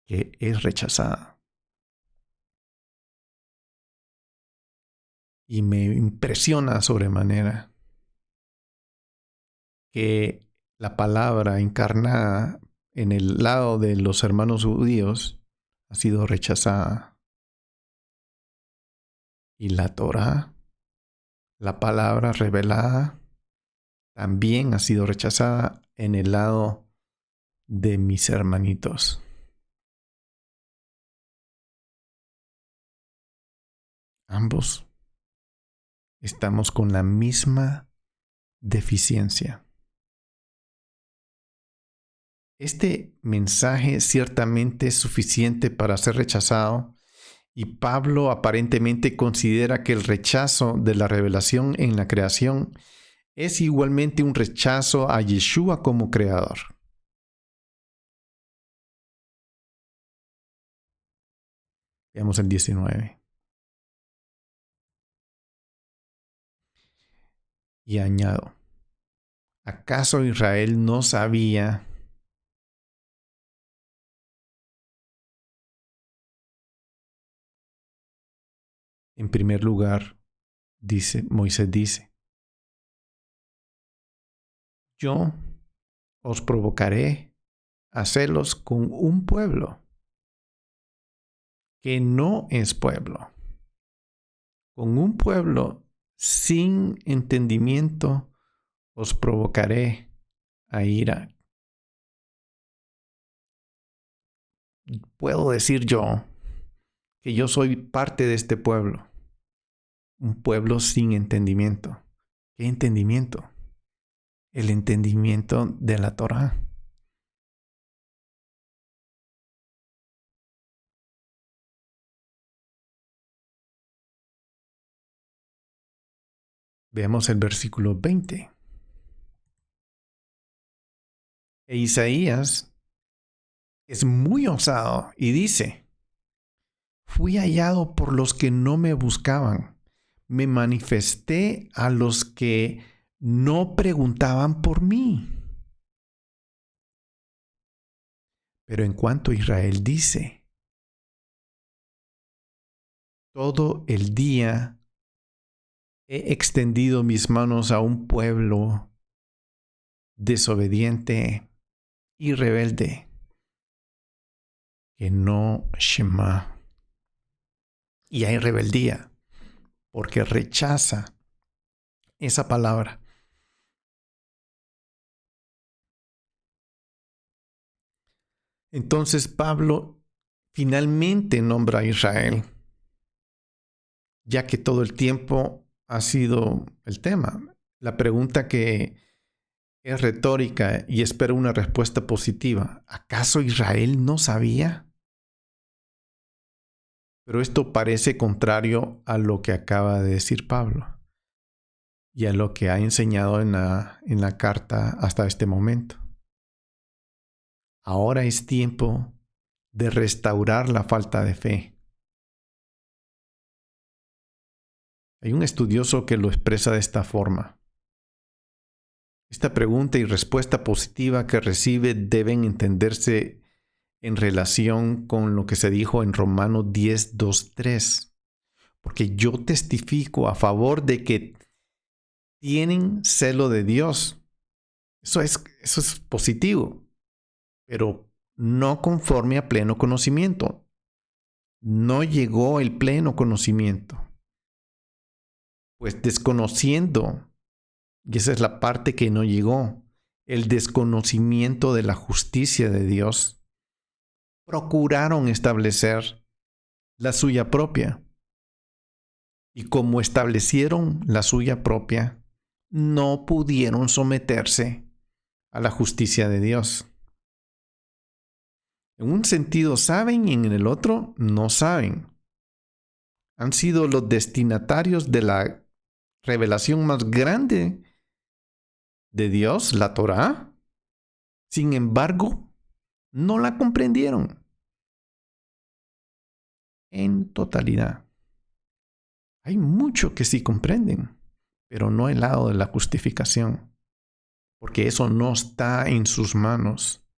que es rechazada. Y me impresiona sobremanera que la palabra encarnada en el lado de los hermanos judíos ha sido rechazada. Y la Torá, la palabra revelada, también ha sido rechazada en el lado de mis hermanitos. Ambos estamos con la misma deficiencia. Este mensaje ciertamente es suficiente para ser rechazado, y Pablo aparentemente considera que el rechazo de la revelación en la creación es igualmente un rechazo a Yeshua como creador. Veamos el 19. Y añado, ¿acaso Israel no sabía? En primer lugar, Moisés dice, yo os provocaré a celos con un pueblo que no es pueblo, con un pueblo sin entendimiento os provocaré a ira. Puedo decir yo que yo soy parte de este pueblo, un pueblo sin entendimiento. ¿Qué entendimiento? El entendimiento de la Torá. Veamos el versículo 20. E Isaías es muy osado y dice, fui hallado por los que no me buscaban, me manifesté a los que no preguntaban por mí. Pero en cuanto a Israel dice, todo el día he extendido mis manos a un pueblo desobediente y rebelde que no shema. Y hay rebeldía porque rechaza esa palabra. Entonces Pablo finalmente nombra a Israel, ya que todo el tiempo ha sido el tema. La pregunta que es retórica y espera una respuesta positiva. ¿Acaso Israel no sabía? Pero esto parece contrario a lo que acaba de decir Pablo y a lo que ha enseñado en la carta hasta este momento. Ahora es tiempo de restaurar la falta de fe. Hay un estudioso que lo expresa de esta forma. Esta pregunta y respuesta positiva que recibe deben entenderse en relación con lo que se dijo en Romanos 10, 2, 3. Porque yo testifico a favor de que tienen celo de Dios. Eso es positivo, pero no conforme a pleno conocimiento. No llegó el pleno conocimiento. Pues desconociendo, y esa es la parte que no llegó, el desconocimiento de la justicia de Dios, procuraron establecer la suya propia. Y como establecieron la suya propia, no pudieron someterse a la justicia de Dios. En un sentido saben y en el otro no saben. Han sido los destinatarios de la revelación más grande de Dios, la Torá. Sin embargo, no la comprendieron en totalidad. Hay mucho que sí comprenden, pero no el lado de la justificación, porque eso no está en sus manos.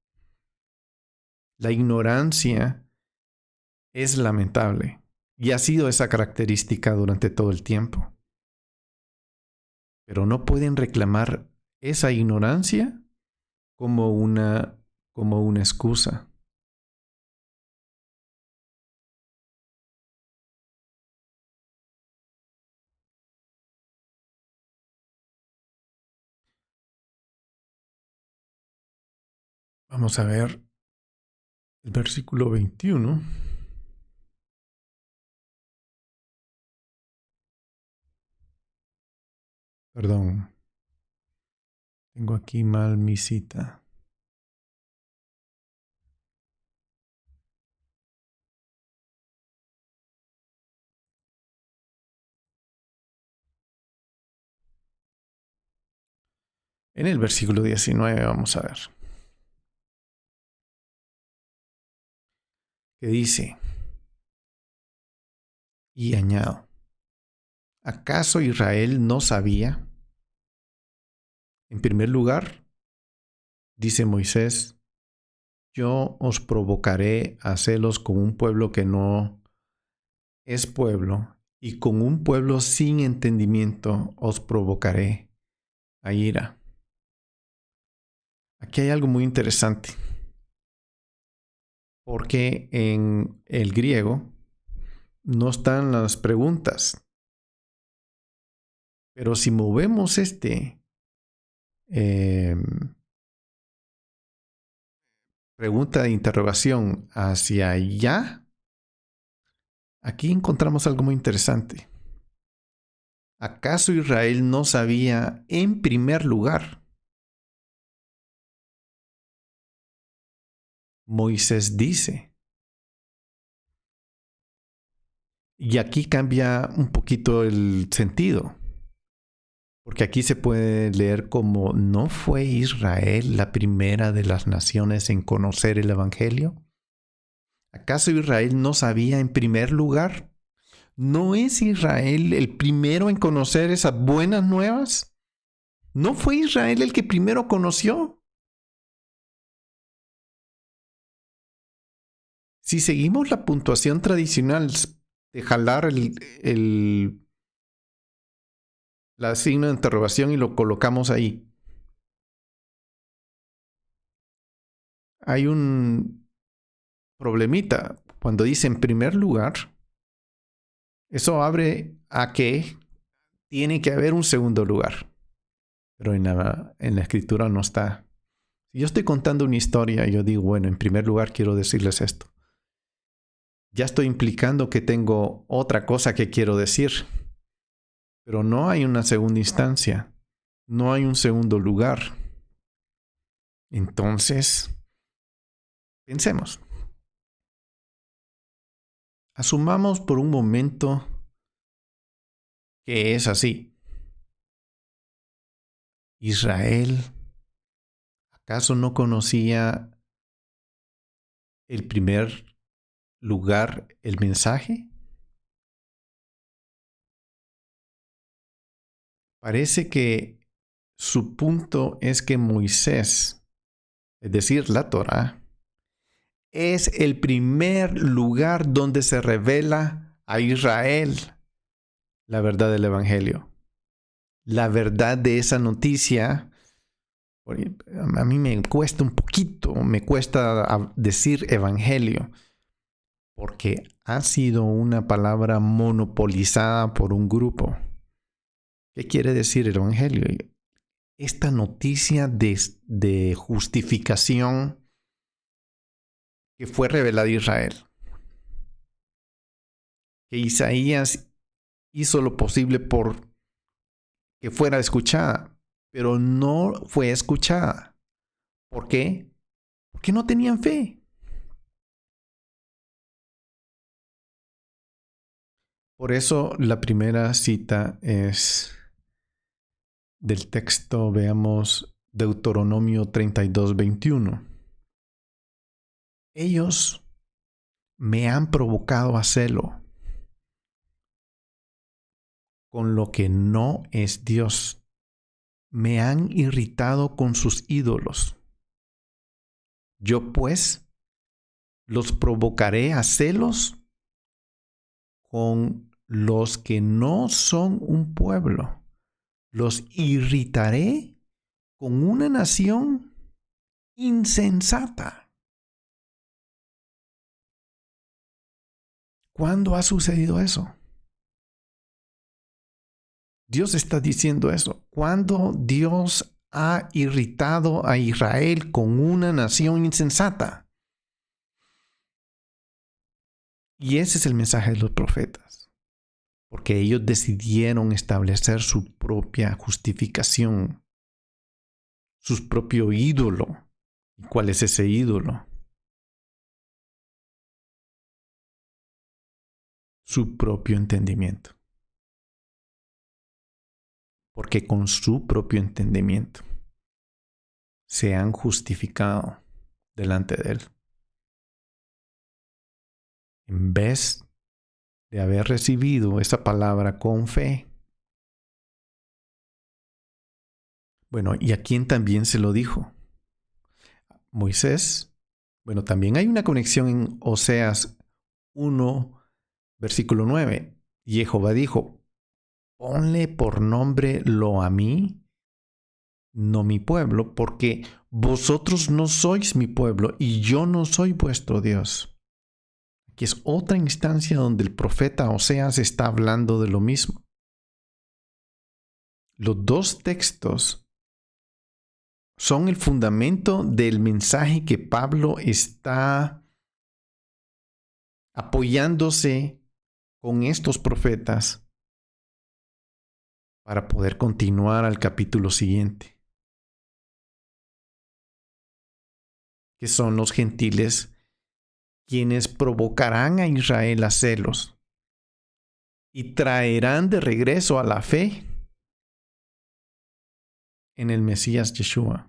La ignorancia es lamentable y ha sido esa característica durante todo el tiempo. Pero no pueden reclamar esa ignorancia como una excusa. Vamos a ver el versículo 21. Perdón, tengo aquí mal mi cita. En el versículo 19 vamos a ver. Que dice, y añado, ¿acaso Israel no sabía? En primer lugar, dice Moisés, yo os provocaré a celos con un pueblo que no es pueblo, y con un pueblo sin entendimiento os provocaré a ira. Aquí hay algo muy interesante, porque en el griego no están las preguntas, pero si movemos eh, pregunta de interrogación hacia allá, aquí encontramos algo muy interesante. ¿Acaso Israel no sabía en primer lugar? Moisés dice. Y aquí cambia un poquito el sentido. Porque aquí se puede leer como, ¿no fue Israel la primera de las naciones en conocer el Evangelio? ¿Acaso Israel no sabía en primer lugar? ¿No es Israel el primero en conocer esas buenas nuevas? ¿No fue Israel el que primero conoció? Si seguimos la puntuación tradicional de jalar la signo de interrogación y lo colocamos ahí, hay un problemita. Cuando dice en primer lugar, eso abre a que tiene que haber un segundo lugar. Pero en la escritura no está. Si yo estoy contando una historia y yo digo, bueno, en primer lugar quiero decirles esto, ya estoy implicando que tengo otra cosa que quiero decir. Pero no hay una segunda instancia. No hay un segundo lugar. Entonces, pensemos. Asumamos por un momento que es así. Israel, ¿acaso no conocía el primer lugar, el mensaje? Parece que su punto es que Moisés, es decir, la Torá, es el primer lugar donde se revela a Israel la verdad del Evangelio. La verdad de esa noticia, a mí me cuesta un poquito, me cuesta decir Evangelio, porque ha sido una palabra monopolizada por un grupo. ¿Qué quiere decir el Evangelio? Esta noticia de justificación que fue revelada a Israel. Que Isaías hizo lo posible por que fuera escuchada, pero no fue escuchada. ¿Por qué? Porque no tenían fe. Por eso la primera cita es del texto, veamos, Deuteronomio 32:21. Ellos me han provocado a celo con lo que no es Dios. Me han irritado con sus ídolos. Yo pues los provocaré a celos con los que no son un pueblo. Los irritaré con una nación insensata. ¿Cuándo ha sucedido eso? Dios está diciendo eso. ¿Cuándo Dios ha irritado a Israel con una nación insensata? Y ese es el mensaje de los profetas. porque ellos decidieron establecer su propia justificación, su propio ídolo. ¿Y cuál es ese ídolo? Su propio entendimiento. Porque con su propio entendimiento se han justificado delante de Él. En vez de haber recibido esa palabra con fe. Bueno, ¿y a quién también se lo dijo? Moisés. Bueno, también hay una conexión en Oseas 1, versículo 9. Y Jehová dijo, ponle por nombre lo a mí, no mi pueblo, porque vosotros no sois mi pueblo y yo no soy vuestro Dios. Aquí es otra instancia donde el profeta Oseas está hablando de lo mismo. Los dos textos son el fundamento del mensaje que Pablo está apoyándose con estos profetas para poder continuar al capítulo siguiente, que son los gentiles quienes provocarán a Israel a celos y traerán de regreso a la fe en el Mesías Yeshua.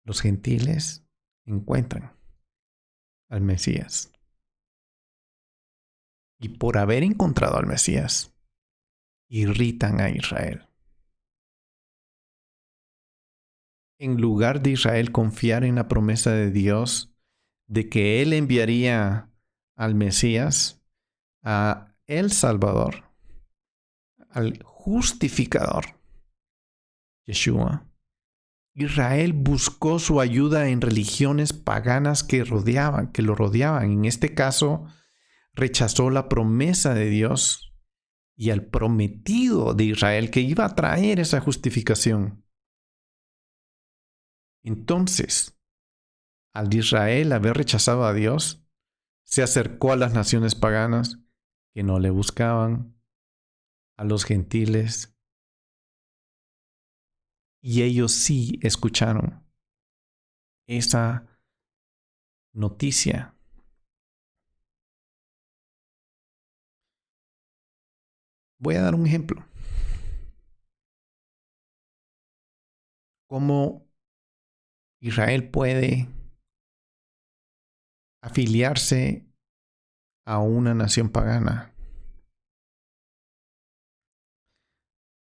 Los gentiles encuentran al Mesías. Y por haber encontrado al Mesías, irritan a Israel. En lugar de Israel confiar en la promesa de Dios de que Él enviaría al Mesías, a el Salvador, al justificador, Yeshua, Israel buscó su ayuda en religiones paganas que lo rodeaban. En este caso, rechazó la promesa de Dios y al prometido de Israel que iba a traer esa justificación. Entonces, al Israel haber rechazado a Dios, se acercó a las naciones paganas que no le buscaban, a los gentiles, y ellos sí escucharon esa noticia. Voy a dar un ejemplo. ¿Cómo Israel puede afiliarse a una nación pagana?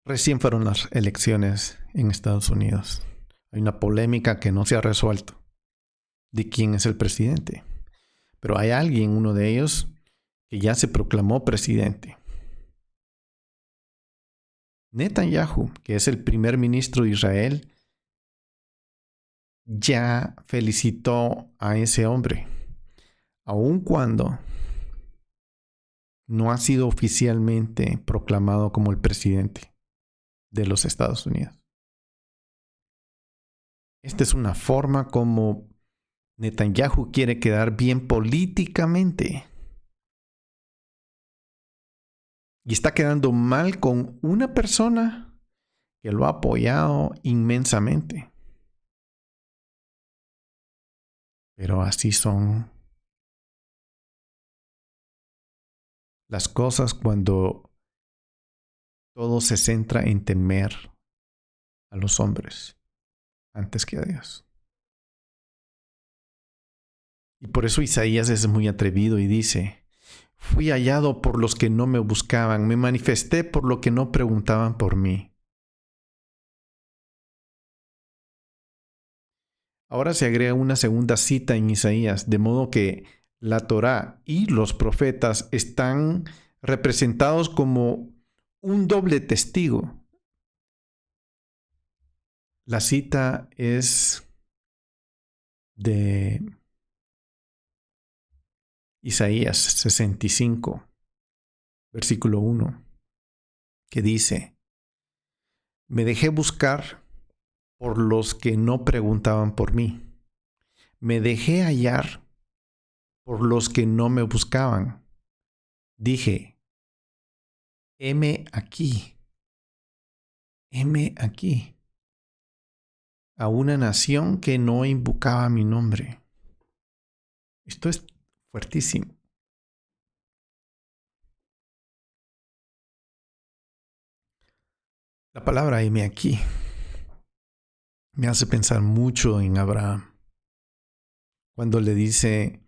Recién fueron las elecciones en Estados Unidos. Hay una polémica que no se ha resuelto de quién es el presidente. Pero hay alguien, uno de ellos, que ya se proclamó presidente. Netanyahu, que es el primer ministro de Israel, ya felicitó a ese hombre, aun cuando no ha sido oficialmente proclamado como el presidente de los Estados Unidos. Esta es una forma como Netanyahu quiere quedar bien políticamente. Y está quedando mal con una persona que lo ha apoyado inmensamente. Pero así son las cosas cuando todo se centra en temer a los hombres antes que a Dios. Y por eso Isaías es muy atrevido y dice, fui hallado por los que no me buscaban, me manifesté por lo que no preguntaban por mí. Ahora se agrega una segunda cita en Isaías, de modo que la Torá y los profetas están representados como un doble testigo. La cita es de Isaías 65, versículo 1, que dice, me dejé buscar por los que no preguntaban por mí. Me dejé hallar por los que no me buscaban. Dije, heme aquí, a una nación que no invocaba mi nombre. Esto es fuertísimo. La palabra heme aquí me hace pensar mucho en Abraham. Cuando le dice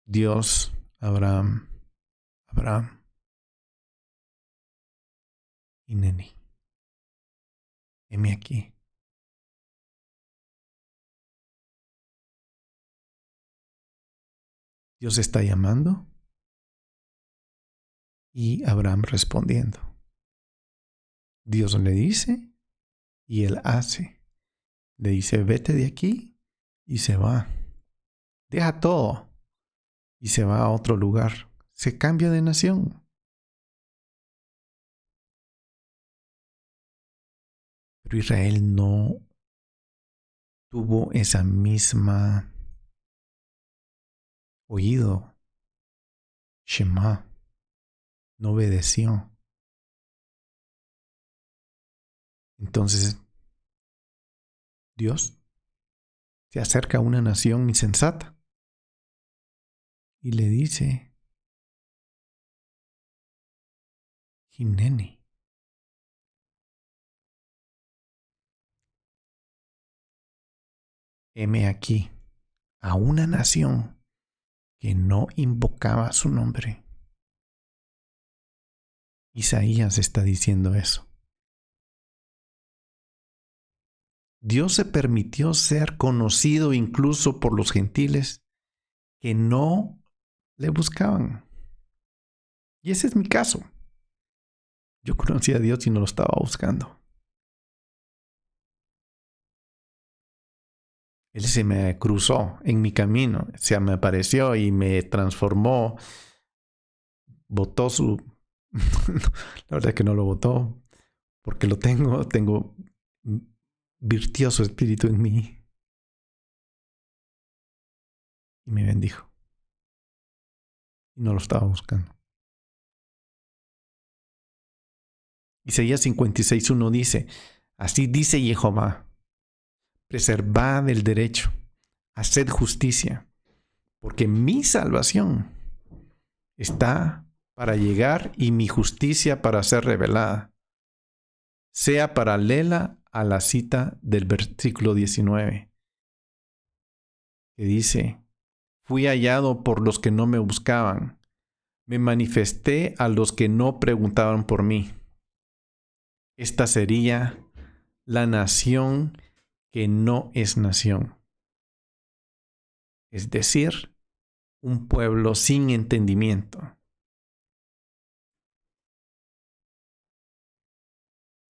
Dios a Abraham, Abraham, hineni, heme aquí. Dios está llamando y Abraham respondiendo. Dios le dice y él hace. Le dice, vete de aquí y se va. Deja todo y se va a otro lugar. Se cambia de nación. Pero Israel no tuvo esa misma oído. Shema. No obedeció. Entonces, Dios se acerca a una nación insensata y le dice, Hineni. Heme aquí, a una nación que no invocaba su nombre. Isaías está diciendo eso. Dios se permitió ser conocido incluso por los gentiles que no le buscaban. Y ese es mi caso. Yo conocí a Dios y no lo estaba buscando. Él se me cruzó en mi camino, se me apareció y me transformó. Botó su... La verdad es que no lo botó, porque lo tengo virtió su espíritu en mí y me bendijo. Y no lo estaba buscando. Isaías 56:1 dice, así dice Jehová, preservad el derecho, haced justicia, porque mi salvación está para llegar y mi justicia para ser revelada. Sea paralela a la cita del versículo 19, que dice, fui hallado por los que no me buscaban, me manifesté a los que no preguntaban por mí. Esta sería la nación que no es nación. Es decir, un pueblo sin entendimiento.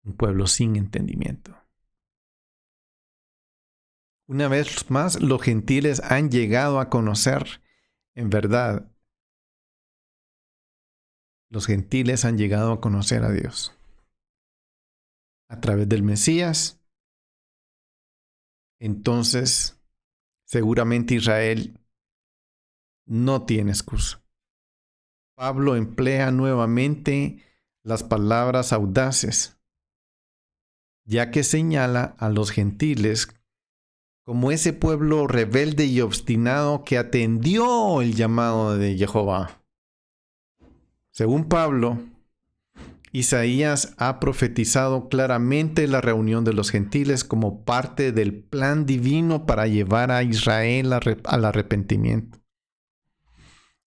Un pueblo sin entendimiento. Una vez más, los gentiles han llegado a conocer, en verdad, los gentiles han llegado a conocer a Dios. A través del Mesías, entonces, seguramente Israel no tiene excusa. Pablo emplea nuevamente las palabras audaces, ya que señala a los gentiles como ese pueblo rebelde y obstinado que atendió el llamado de Jehová. Según Pablo, Isaías ha profetizado claramente la reunión de los gentiles como parte del plan divino para llevar a Israel al arrepentimiento.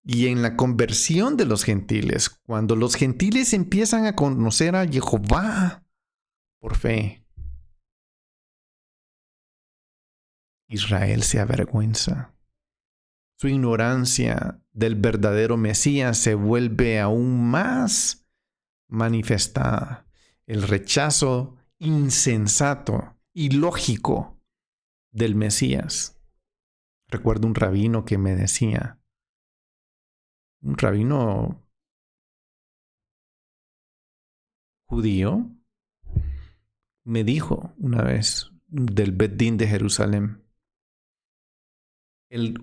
Y en la conversión de los gentiles, cuando los gentiles empiezan a conocer a Jehová por fe, Israel se avergüenza. Su ignorancia del verdadero Mesías se vuelve aún más manifestada. El rechazo insensato y lógico del Mesías. Recuerdo un rabino que me decía, un rabino judío, me dijo una vez del Bet Din de Jerusalén,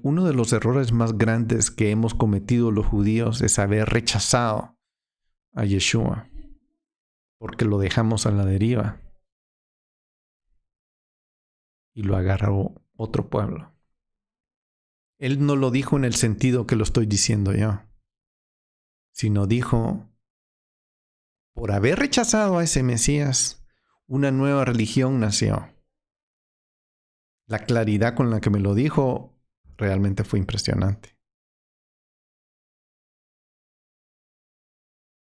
Uno de los errores más grandes que hemos cometido los judíos es haber rechazado a Yeshua, porque lo dejamos a la deriva y lo agarró otro pueblo. Él no lo dijo en el sentido que lo estoy diciendo yo, sino dijo, por haber rechazado a ese Mesías, una nueva religión nació. La claridad con la que me lo dijo realmente fue impresionante.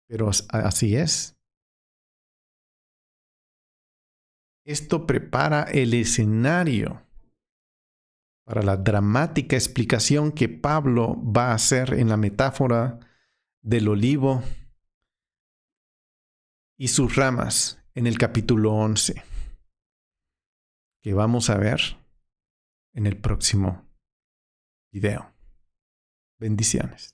Pero así es. Esto prepara el escenario para la dramática explicación que Pablo va a hacer en la metáfora del olivo y sus ramas en el capítulo 11, que vamos a ver en el próximo video. Bendiciones.